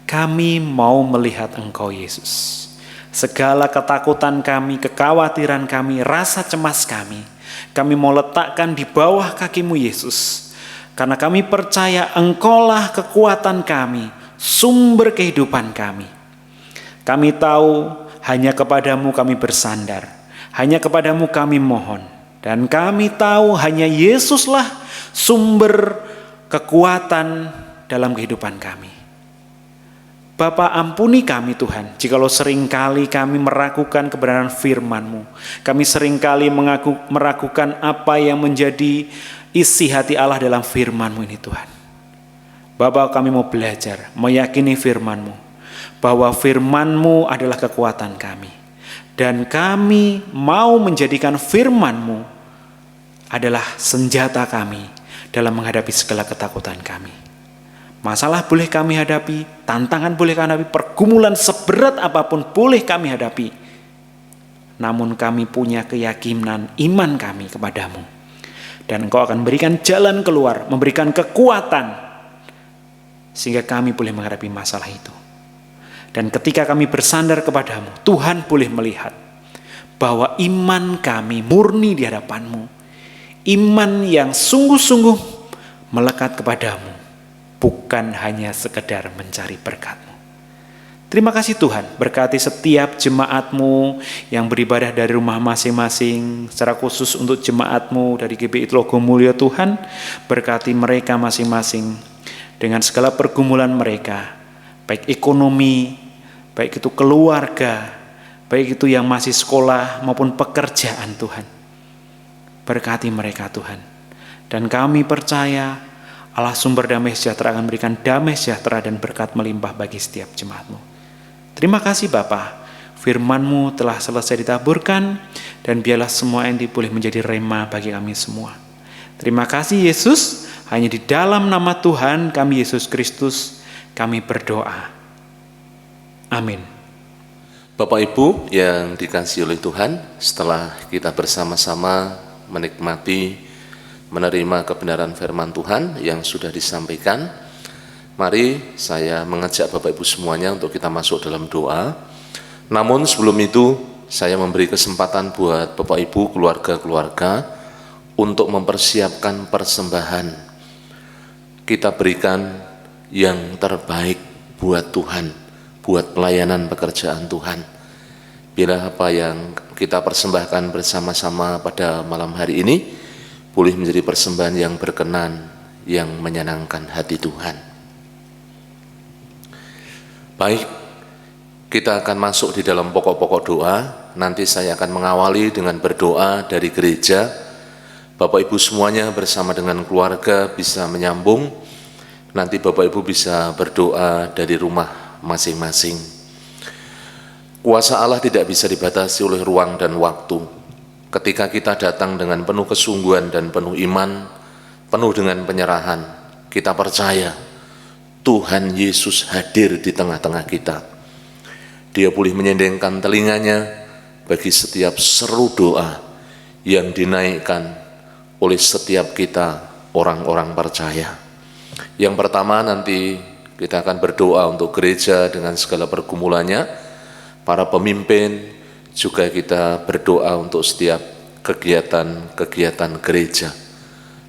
[SPEAKER 2] kami mau melihat Engkau Yesus. Segala ketakutan kami, kekhawatiran kami, rasa cemas kami mau letakkan di bawah kaki-Mu Yesus. Karena kami percaya Engkaulah kekuatan kami, sumber kehidupan kami. Kami tahu hanya kepadamu kami bersandar, hanya kepadamu kami mohon. Dan kami tahu hanya Yesuslah sumber kekuatan dalam kehidupan kami. Bapa, ampuni kami Tuhan, jikalau seringkali kami meragukan kebenaran firman-Mu. Kami seringkali meragukan apa yang menjadi isi hati Allah dalam firman-Mu ini Tuhan. Bapa, kami mau belajar, meyakini firman-Mu, bahwa firman-Mu adalah kekuatan kami. Dan kami mau menjadikan firman-Mu adalah senjata kami dalam menghadapi segala ketakutan kami. Masalah boleh kami hadapi, tantangan boleh kami hadapi, pergumulan seberat apapun boleh kami hadapi. Namun kami punya keyakinan iman kami kepadamu. Dan Engkau akan memberikan jalan keluar, memberikan kekuatan, sehingga kami boleh menghadapi masalah itu. Dan ketika kami bersandar kepadamu, Tuhan boleh melihat bahwa iman kami murni di hadapan-Mu. Iman yang sungguh-sungguh melekat kepadamu, bukan hanya sekedar mencari berkat-Mu. Terima kasih Tuhan, berkati setiap jemaat-Mu yang beribadah dari rumah masing-masing, secara khusus untuk jemaat-Mu dari GBI Tlogomulyo Tuhan, berkati mereka masing-masing dengan segala pergumulan mereka, baik ekonomi, baik itu keluarga, baik itu yang masih sekolah maupun pekerjaan Tuhan. Berkati mereka Tuhan. Dan kami percaya Allah sumber damai sejahtera akan memberikan damai sejahtera dan berkat melimpah bagi setiap jemaat-Mu. Terima kasih Bapa, firman-Mu telah selesai ditaburkan, dan biarlah semua yang boleh menjadi rema bagi kami semua. Terima kasih Yesus, hanya di dalam nama Tuhan kami Yesus Kristus kami berdoa. Amin.
[SPEAKER 3] Bapak Ibu yang dikasihi oleh Tuhan, setelah kita bersama-sama menerima kebenaran firman Tuhan yang sudah disampaikan, mari saya mengajak Bapak Ibu semuanya untuk kita masuk dalam doa. Namun sebelum itu, saya memberi kesempatan buat Bapak Ibu, keluarga-keluarga untuk mempersiapkan persembahan. Kita berikan yang terbaik buat Tuhan, buat pelayanan pekerjaan Tuhan. Bila apa yang kita persembahkan bersama-sama pada malam hari ini boleh menjadi persembahan yang berkenan, yang menyenangkan hati Tuhan. Baik, kita akan masuk di dalam pokok-pokok doa. Nanti saya akan mengawali dengan berdoa dari gereja. Bapak Ibu semuanya bersama dengan keluarga bisa menyambung. Nanti Bapak Ibu bisa berdoa dari rumah masing-masing. Kuasa Allah tidak bisa dibatasi oleh ruang dan waktu. Ketika kita datang dengan penuh kesungguhan dan penuh iman, penuh dengan penyerahan, kita percaya Tuhan Yesus hadir di tengah-tengah kita. Dia boleh menyendengkan telinganya bagi setiap seru doa yang dinaikkan oleh setiap kita orang-orang percaya. Yang pertama, nanti kita akan berdoa untuk gereja dengan segala pergumulannya, para pemimpin, juga kita berdoa untuk setiap kegiatan-kegiatan gereja,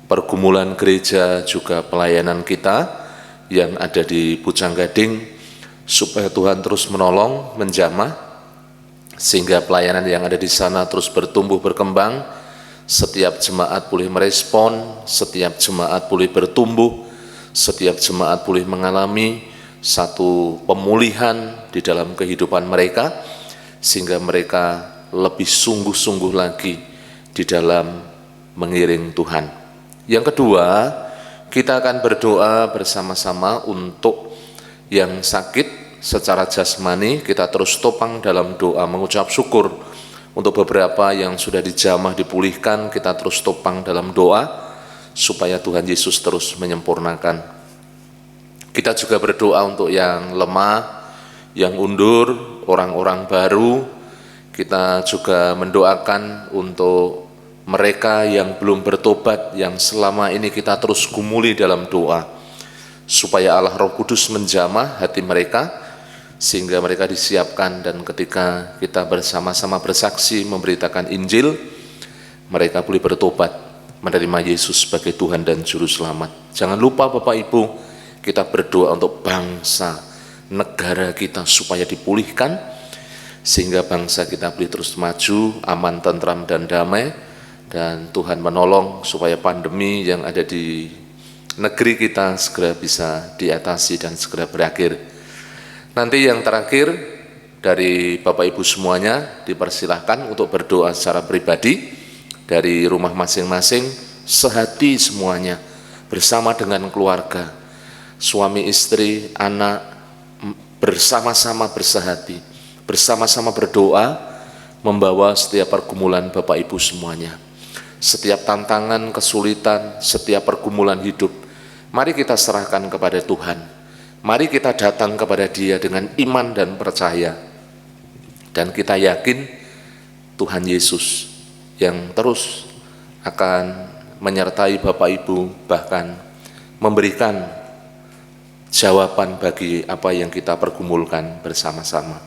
[SPEAKER 3] pergumulan gereja, juga pelayanan kita yang ada di Pucang Gading, supaya Tuhan terus menolong, menjamah, sehingga pelayanan yang ada di sana terus bertumbuh, berkembang. Setiap jemaat boleh merespon, setiap jemaat boleh bertumbuh, setiap jemaat boleh mengalami satu pemulihan di dalam kehidupan mereka, sehingga mereka lebih sungguh-sungguh lagi di dalam mengiring Tuhan. Yang kedua, kita akan berdoa bersama-sama untuk yang sakit secara jasmani. Kita terus topang dalam doa mengucap syukur. Untuk beberapa yang sudah dijamah dipulihkan, kita terus topang dalam doa supaya Tuhan Yesus terus menyempurnakan. Kita juga berdoa untuk yang lemah, yang undur, orang-orang baru. Kita juga mendoakan untuk mereka yang belum bertobat, yang selama ini kita terus gumuli dalam doa, supaya Allah Roh Kudus menjamah hati mereka, sehingga mereka disiapkan, dan ketika kita bersama-sama bersaksi memberitakan Injil, mereka boleh bertobat, menerima Yesus sebagai Tuhan dan Juru Selamat. Jangan lupa Bapak Ibu, kita berdoa untuk bangsa, negara kita supaya dipulihkan, sehingga bangsa kita boleh terus maju, aman, tentram, dan damai, dan Tuhan menolong supaya pandemi yang ada di negeri kita segera bisa diatasi dan segera berakhir. Nanti yang terakhir dari Bapak Ibu semuanya dipersilahkan untuk berdoa secara pribadi dari rumah masing-masing, sehati semuanya, bersama dengan keluarga, suami istri, anak, bersama-sama bersehati, bersama-sama berdoa, membawa setiap pergumulan Bapak Ibu semuanya, setiap tantangan, kesulitan, setiap pergumulan hidup, mari kita serahkan kepada Tuhan. Mari kita datang kepada Dia dengan iman dan percaya, dan kita yakin Tuhan Yesus yang terus akan menyertai Bapak Ibu, bahkan memberikan jawaban bagi apa yang kita pergumulkan bersama-sama.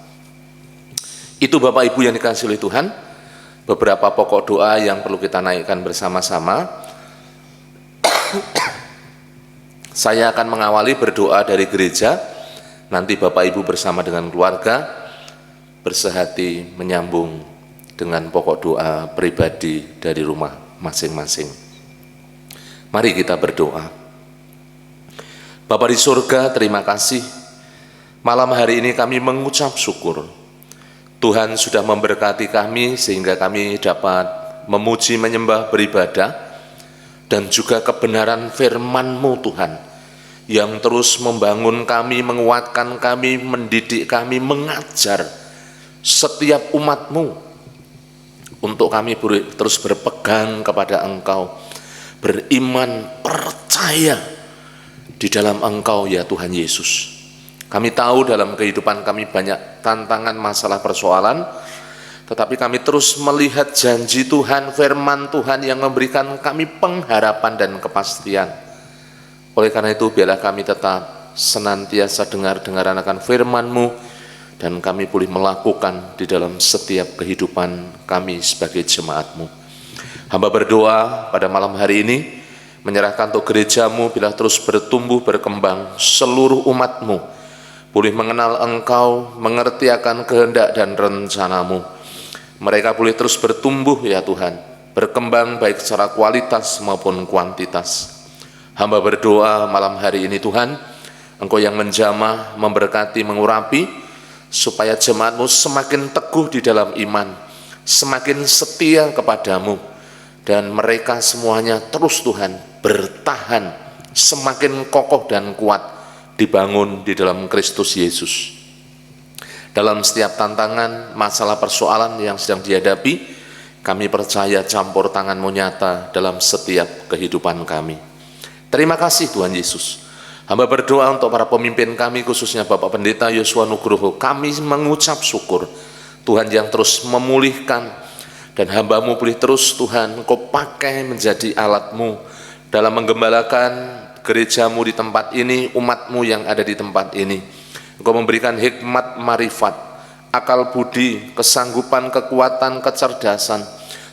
[SPEAKER 3] Itu Bapak Ibu yang dikasihi oleh Tuhan, beberapa pokok doa yang perlu kita naikkan bersama-sama. Saya akan mengawali berdoa dari gereja, nanti Bapak Ibu bersama dengan keluarga bersehati menyambung dengan pokok doa pribadi dari rumah masing-masing. Mari kita berdoa. Bapa di surga, terima kasih. Malam hari ini kami mengucap syukur. Tuhan sudah memberkati kami sehingga kami dapat memuji, menyembah, beribadah. dan juga kebenaran firman-Mu Tuhan, yang terus membangun kami, menguatkan kami, mendidik kami, mengajar setiap umat-Mu, untuk kami terus berpegang kepada Engkau, beriman, percaya di dalam Engkau ya Tuhan Yesus. Kami tahu dalam kehidupan kami banyak tantangan, masalah, persoalan, tetapi kami terus melihat janji Tuhan, firman Tuhan yang memberikan kami pengharapan dan kepastian. Oleh karena itu, biarlah kami tetap senantiasa dengar-dengaran akan firman-Mu, dan kami boleh melakukan di dalam setiap kehidupan kami sebagai jemaat-Mu. Hamba berdoa pada malam hari ini, menyerahkan untuk gereja-Mu, bila terus bertumbuh, berkembang, seluruh umat-Mu boleh mengenal Engkau, mengerti akan kehendak dan rencana-Mu. Mereka boleh terus bertumbuh ya Tuhan, berkembang baik secara kualitas maupun kuantitas. Hamba berdoa malam hari ini Tuhan, Engkau yang menjamah, memberkati, mengurapi, supaya jemaat-Mu semakin teguh di dalam iman, semakin setia kepadamu, dan mereka semuanya terus Tuhan bertahan, semakin kokoh dan kuat, dibangun di dalam Kristus Yesus. Dalam setiap tantangan, masalah, persoalan yang sedang dihadapi, kami percaya campur tangan-Mu nyata dalam setiap kehidupan kami. Terima kasih Tuhan Yesus. Hamba berdoa untuk para pemimpin kami, khususnya Bapak Pendeta Yosua Nugroho. Kami mengucap syukur Tuhan yang terus memulihkan, dan hamba-Mu boleh terus Tuhan Engkau pakai menjadi alat-Mu dalam menggembalakan gereja-Mu di tempat ini, umat-Mu yang ada di tempat ini. Engkau memberikan hikmat, marifat, akal budi, kesanggupan, kekuatan, kecerdasan,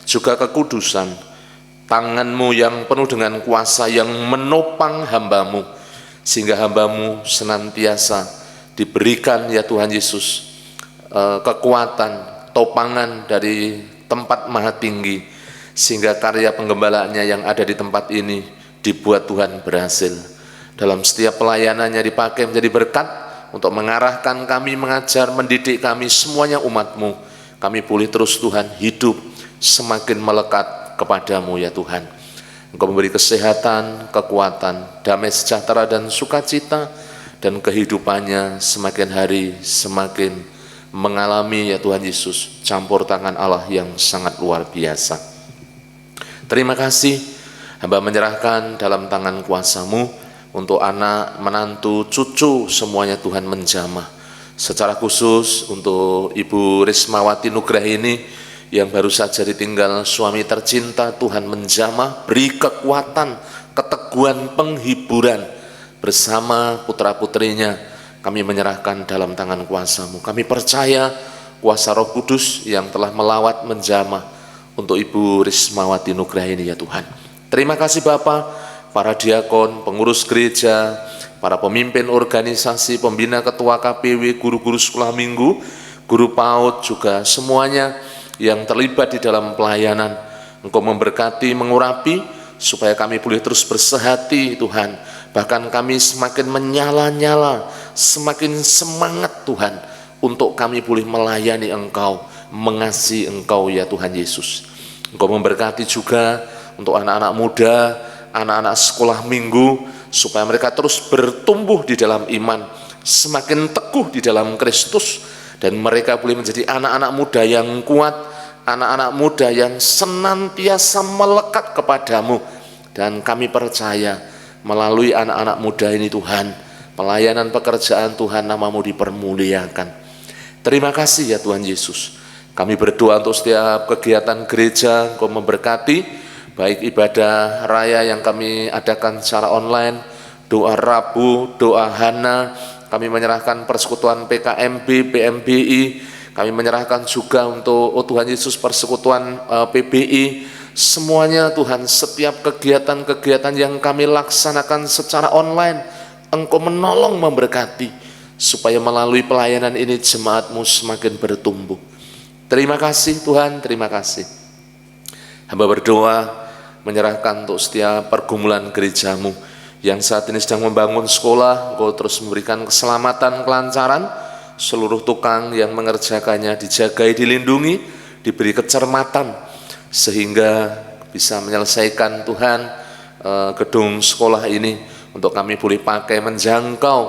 [SPEAKER 3] juga kekudusan. Tangan-Mu yang penuh dengan kuasa yang menopang hamba-Mu, sehingga hamba-Mu senantiasa diberikan ya Tuhan Yesus kekuatan, topangan dari tempat maha tinggi, sehingga karya penggembalaannya yang ada di tempat ini dibuat Tuhan berhasil. Dalam setiap pelayanannya dipakai menjadi berkat untuk mengarahkan kami, mengajar, mendidik kami, semuanya umat-Mu. Kami boleh terus Tuhan hidup semakin melekat kepadamu ya Tuhan. Engkau memberi kesehatan, kekuatan, damai sejahtera dan sukacita, dan kehidupannya semakin hari semakin mengalami ya Tuhan Yesus campur tangan Allah yang sangat luar biasa. Terima kasih. Hamba menyerahkan dalam tangan kuasa-Mu untuk anak, menantu, cucu, semuanya Tuhan menjamah. Secara khusus untuk Ibu Rismawati Nugrahini yang baru saja ditinggal suami tercinta, Tuhan menjamah, beri kekuatan, keteguhan, penghiburan. Bersama putra-putrinya kami menyerahkan dalam tangan kuasa-Mu. Kami percaya kuasa Roh Kudus yang telah melawat, menjamah untuk Ibu Rismawati Nugrahini ya Tuhan. Terima kasih Bapak, para diakon, pengurus gereja, para pemimpin organisasi, pembina, ketua KPW, guru-guru sekolah minggu, guru PAUD, juga semuanya yang terlibat di dalam pelayanan. Engkau memberkati, mengurapi, supaya kami boleh terus bersehati Tuhan. Bahkan kami semakin menyala-nyala, semakin semangat Tuhan, untuk kami boleh melayani Engkau, mengasihi Engkau ya Tuhan Yesus. Engkau memberkati juga untuk anak-anak muda, anak-anak sekolah minggu, supaya mereka terus bertumbuh di dalam iman, semakin teguh di dalam Kristus, dan mereka boleh menjadi anak-anak muda yang kuat, anak-anak muda yang senantiasa melekat kepadamu. Dan kami percaya melalui anak-anak muda ini Tuhan, pelayanan pekerjaan Tuhan, nama-Mu dipermuliakan. Terima kasih ya Tuhan Yesus. Kami berdoa untuk setiap kegiatan gereja, Engkau memberkati, baik ibadah raya yang kami adakan secara online, doa Rabu, doa Hana, kami menyerahkan persekutuan PKMB, PMBI, kami menyerahkan juga untuk Tuhan Yesus persekutuan PBI, semuanya Tuhan, setiap kegiatan-kegiatan yang kami laksanakan secara online, Engkau menolong, memberkati, supaya melalui pelayanan ini jemaat-Mu semakin bertumbuh. Terima kasih Tuhan, terima kasih. Hamba berdoa menyerahkan untuk setiap pergumulan gereja-Mu yang saat ini sedang membangun sekolah. Engkau terus memberikan keselamatan, kelancaran, seluruh tukang yang mengerjakannya dijagai, dilindungi, diberi kecermatan, sehingga bisa menyelesaikan Tuhan gedung sekolah ini untuk kami boleh pakai menjangkau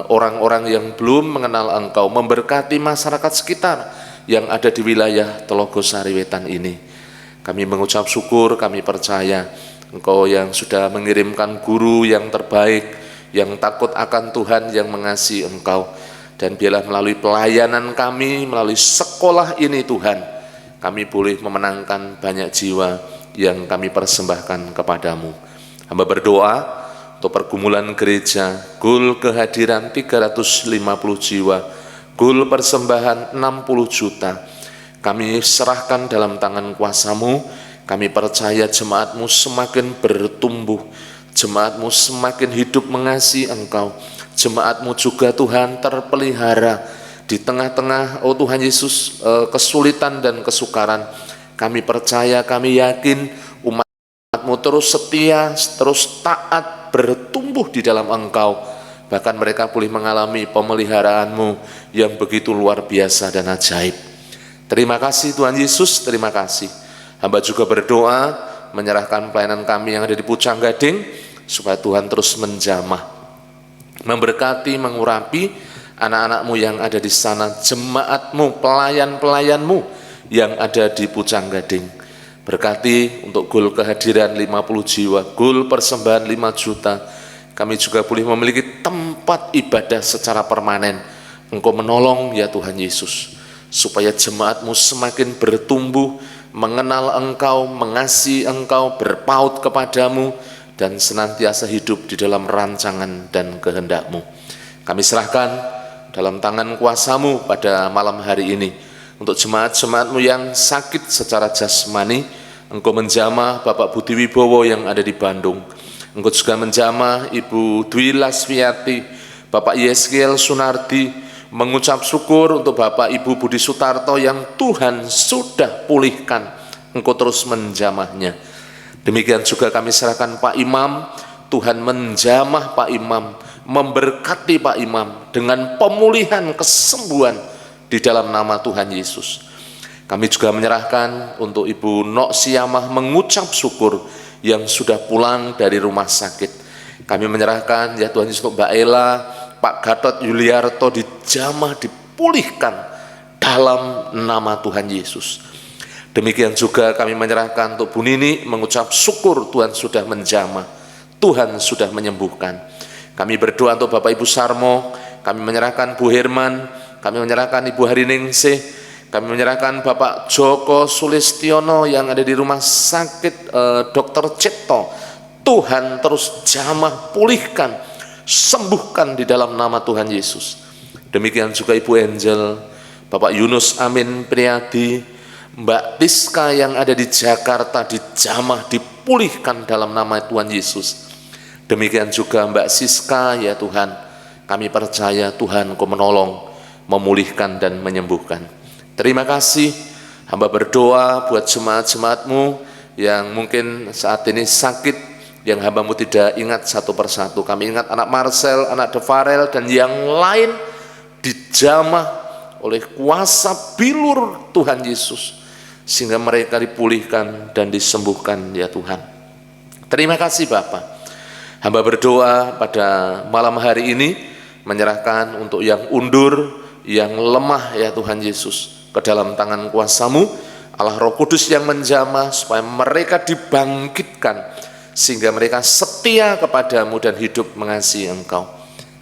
[SPEAKER 3] orang-orang yang belum mengenal Engkau, memberkati masyarakat sekitar yang ada di wilayah Telogosari Wetan ini. Kami mengucap syukur, kami percaya Engkau yang sudah mengirimkan guru yang terbaik, yang takut akan Tuhan, yang mengasihi Engkau. Dan biarlah melalui pelayanan kami, melalui sekolah ini Tuhan, kami boleh memenangkan banyak jiwa yang kami persembahkan kepadamu. Hamba berdoa untuk pergumulan gereja, goal kehadiran 350 jiwa, goal persembahan 60 juta. Kami serahkan dalam tangan kuasa-Mu. Kami percaya jemaat-Mu semakin bertumbuh, jemaat-Mu semakin hidup mengasihi Engkau. Jemaat-Mu juga Tuhan terpelihara di tengah-tengah, oh Tuhan Yesus, kesulitan dan kesukaran. Kami percaya, kami yakin umat-Mu terus setia, terus taat, bertumbuh di dalam Engkau. Bahkan mereka boleh mengalami pemeliharaan-Mu yang begitu luar biasa dan ajaib. Terima kasih Tuhan Yesus, terima kasih. Hamba juga berdoa menyerahkan pelayanan kami yang ada di Pucang Gading, supaya Tuhan terus menjamah, memberkati, mengurapi anak-anak-Mu yang ada di sana, jemaat-Mu, pelayan-pelayan-Mu yang ada di Pucang Gading. Berkati untuk goal kehadiran 50 jiwa, goal persembahan 5 juta. Kami juga boleh memiliki tempat ibadah secara permanen. Engkau menolong ya Tuhan Yesus, supaya jemaat-Mu semakin bertumbuh, mengenal Engkau, mengasihi Engkau, berpaut kepadamu, dan senantiasa hidup di dalam rancangan dan kehendak-Mu. Kami serahkan dalam tangan kuasa-Mu pada malam hari ini, untuk jemaat-jemaat-Mu yang sakit secara jasmani. Engkau menjamah Bapak Budi Wibowo yang ada di Bandung. Engkau juga menjamah Ibu Dwi Lasviati, Bapak Yeskiel Sunardi. Mengucap syukur untuk Bapak Ibu Budi Sutarto yang Tuhan sudah pulihkan. Engkau terus menjamahnya. Demikian juga kami serahkan Pak Imam. Tuhan menjamah Pak Imam, memberkati Pak Imam dengan pemulihan, kesembuhan di dalam nama Tuhan Yesus. Kami juga menyerahkan untuk Ibu Nok Siamah, mengucap syukur yang sudah pulang dari rumah sakit. Kami menyerahkan ya Tuhan Yesus untuk Mbak Ella, Pak Gatot Yuliarto, dijamah, dipulihkan dalam nama Tuhan Yesus. Demikian juga kami menyerahkan untuk Bu Nini, mengucap syukur Tuhan sudah menjamah, Tuhan sudah menyembuhkan. Kami berdoa untuk Bapak Ibu Sarmo, kami menyerahkan Bu Herman, kami menyerahkan Ibu Hariningsih, kami menyerahkan Bapak Joko Sulistiono yang ada di rumah sakit Dr. Cipto. Tuhan terus jamah, pulihkan, sembuhkan di dalam nama Tuhan Yesus. Demikian juga Ibu Angel, Bapak Yunus Amin Priadi, Mbak Tiska yang ada di Jakarta, dijamah, dipulihkan dalam nama Tuhan Yesus. Demikian juga Mbak Siska ya Tuhan, kami percaya Tuhan Kau menolong, memulihkan dan menyembuhkan. Terima kasih. Hamba berdoa buat jemaat-jemaat-Mu yang mungkin saat ini sakit, yang hamba-Mu tidak ingat satu persatu. Kami ingat anak Marcel, anak Devarel, dan yang lain dijamah oleh kuasa bilur Tuhan Yesus, sehingga mereka dipulihkan dan disembuhkan ya Tuhan. Terima kasih Bapa. Hamba berdoa pada malam hari ini, menyerahkan untuk yang undur, yang lemah ya Tuhan Yesus, ke dalam tangan kuasa-Mu, Allah Roh Kudus yang menjamah, supaya mereka dibangkitkan, sehingga mereka setia kepadamu dan hidup mengasihi Engkau.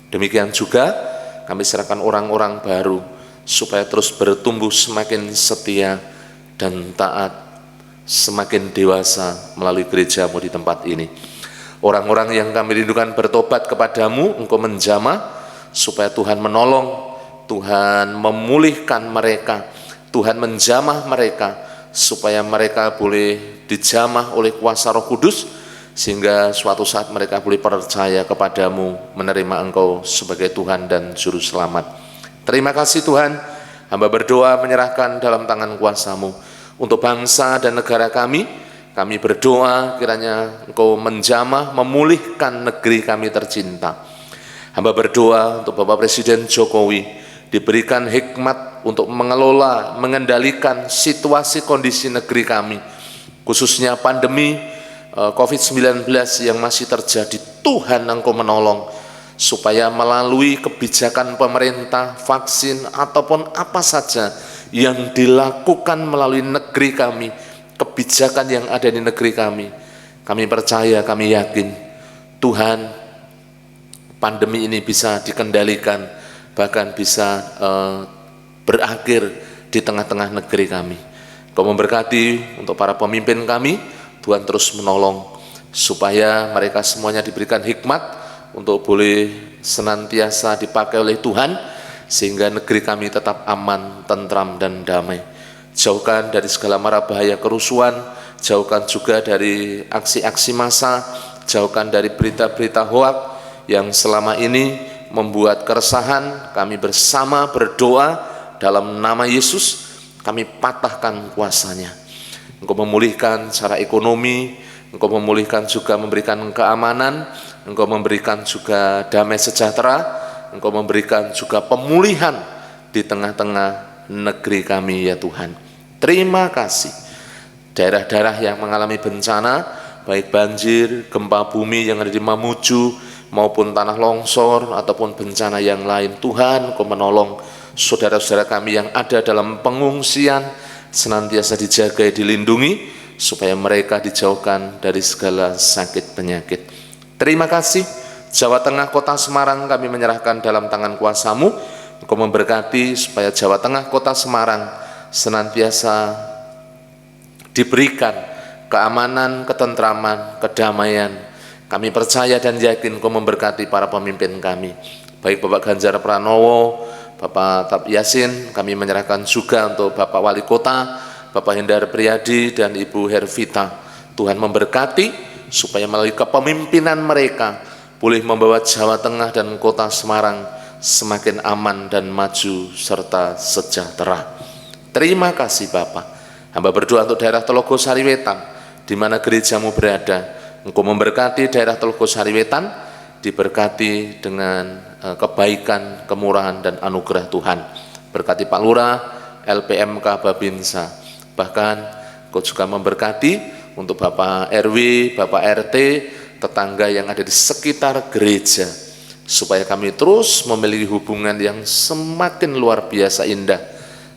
[SPEAKER 3] Demikian juga kami serahkan orang-orang baru, supaya terus bertumbuh semakin setia dan taat, semakin dewasa melalui gereja-Mu di tempat ini. Orang-orang yang kami rindukan bertobat kepadamu, Engkau menjamah, supaya Tuhan menolong, Tuhan memulihkan mereka, Tuhan menjamah mereka, supaya mereka boleh dijamah oleh kuasa Roh Kudus, sehingga suatu saat mereka boleh percaya kepadamu, menerima Engkau sebagai Tuhan dan Juru Selamat. Terima kasih Tuhan. Hamba berdoa menyerahkan dalam tangan kuasa-Mu untuk bangsa dan negara kami. Kami berdoa kiranya Engkau menjamah, memulihkan negeri kami tercinta. Hamba berdoa untuk Bapak Presiden Jokowi, diberikan hikmat untuk mengelola, mengendalikan situasi kondisi negeri kami, khususnya pandemi COVID-19 yang masih terjadi, Tuhan Engkau menolong, supaya melalui kebijakan pemerintah, vaksin, ataupun apa saja yang dilakukan melalui negeri kami, kebijakan yang ada di negeri kami percaya, kami yakin, Tuhan, pandemi ini bisa dikendalikan, bahkan bisa berakhir di tengah-tengah negeri kami. Kau memberkati untuk para pemimpin kami, Tuhan terus menolong, supaya mereka semuanya diberikan hikmat, untuk boleh senantiasa dipakai oleh Tuhan, sehingga negeri kami tetap aman, tentram, dan damai. Jauhkan dari segala mara bahaya kerusuhan, jauhkan juga dari aksi-aksi massa, jauhkan dari berita-berita hoak yang selama ini membuat keresahan. Kami bersama berdoa dalam nama Yesus, kami patahkan kuasanya. Engkau memulihkan secara ekonomi, Engkau memulihkan juga memberikan keamanan, Engkau memberikan juga damai sejahtera, Engkau memberikan juga pemulihan di tengah-tengah negeri kami ya Tuhan. Terima kasih. Daerah-daerah yang mengalami bencana, baik banjir, gempa bumi yang ada di Mamuju, maupun tanah longsor, ataupun bencana yang lain, Tuhan Engkau menolong saudara-saudara kami yang ada dalam pengungsian, senantiasa dijaga, dilindungi, supaya mereka dijauhkan dari segala sakit penyakit. Terima kasih. Jawa Tengah, Kota Semarang kami menyerahkan dalam tangan kuasa-Mu. Engkau memberkati supaya Jawa Tengah, Kota Semarang senantiasa diberikan keamanan, ketentraman, kedamaian. Kami percaya dan yakin Engkau memberkati para pemimpin kami, baik Bapak Ganjar Pranowo, Bapak Tab Yasin, kami menyerahkan juga untuk Bapak Wali Kota, Bapak Hendar Priyadi, dan Ibu Hervita. Tuhan memberkati supaya melalui kepemimpinan mereka boleh membawa Jawa Tengah dan Kota Semarang semakin aman dan maju serta sejahtera. Terima kasih Bapak. Hamba berdoa untuk daerah Telogo Sariwetan, di mana gereja-Mu berada. Engkau memberkati daerah Telogo Sariwetan, diberkati dengan kebaikan, kemurahan, dan anugerah Tuhan. Berkati Pak Lurah, LPMK Babinsa. Bahkan Engkau juga memberkati untuk Bapak RW, Bapak RT, tetangga yang ada di sekitar gereja, supaya kami terus memiliki hubungan yang semakin luar biasa indah,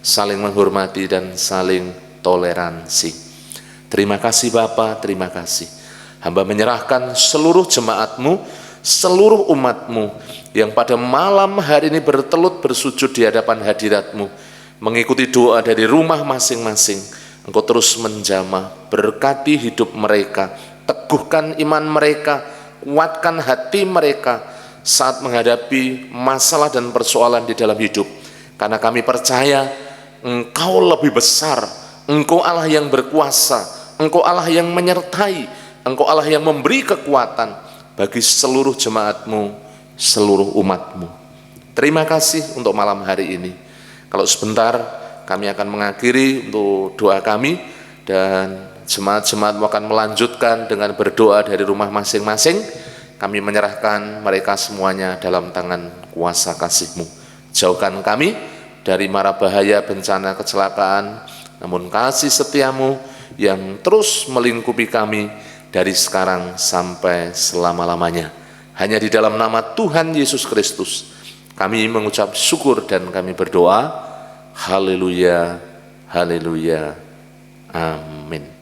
[SPEAKER 3] saling menghormati dan saling toleransi. Terima kasih Bapak, terima kasih. Hamba menyerahkan seluruh jemaat-Mu, seluruh umat-Mu yang pada malam hari ini bertelut bersujud di hadapan hadirat-Mu, mengikuti doa dari rumah masing-masing. Engkau terus menjamah, berkati hidup mereka, teguhkan iman mereka, kuatkan hati mereka saat menghadapi masalah dan persoalan di dalam hidup. Karena kami percaya Engkau lebih besar, Engkau Allah yang berkuasa, Engkau Allah yang menyertai, Engkau Allah yang memberi kekuatan bagi seluruh jemaat-Mu, seluruh umat-Mu. Terima kasih untuk malam hari ini. Kalau sebentar kami akan mengakhiri untuk doa kami, dan jemaat-jemaat akan melanjutkan dengan berdoa dari rumah masing-masing. Kami menyerahkan mereka semuanya dalam tangan kuasa kasih-Mu. Jauhkan kami dari mara bahaya, bencana, kecelakaan, namun kasih setia-Mu yang terus melingkupi kami dari sekarang sampai selama-lamanya. Hanya di dalam nama Tuhan Yesus Kristus kami mengucap syukur dan kami berdoa. Haleluya, haleluya, amin.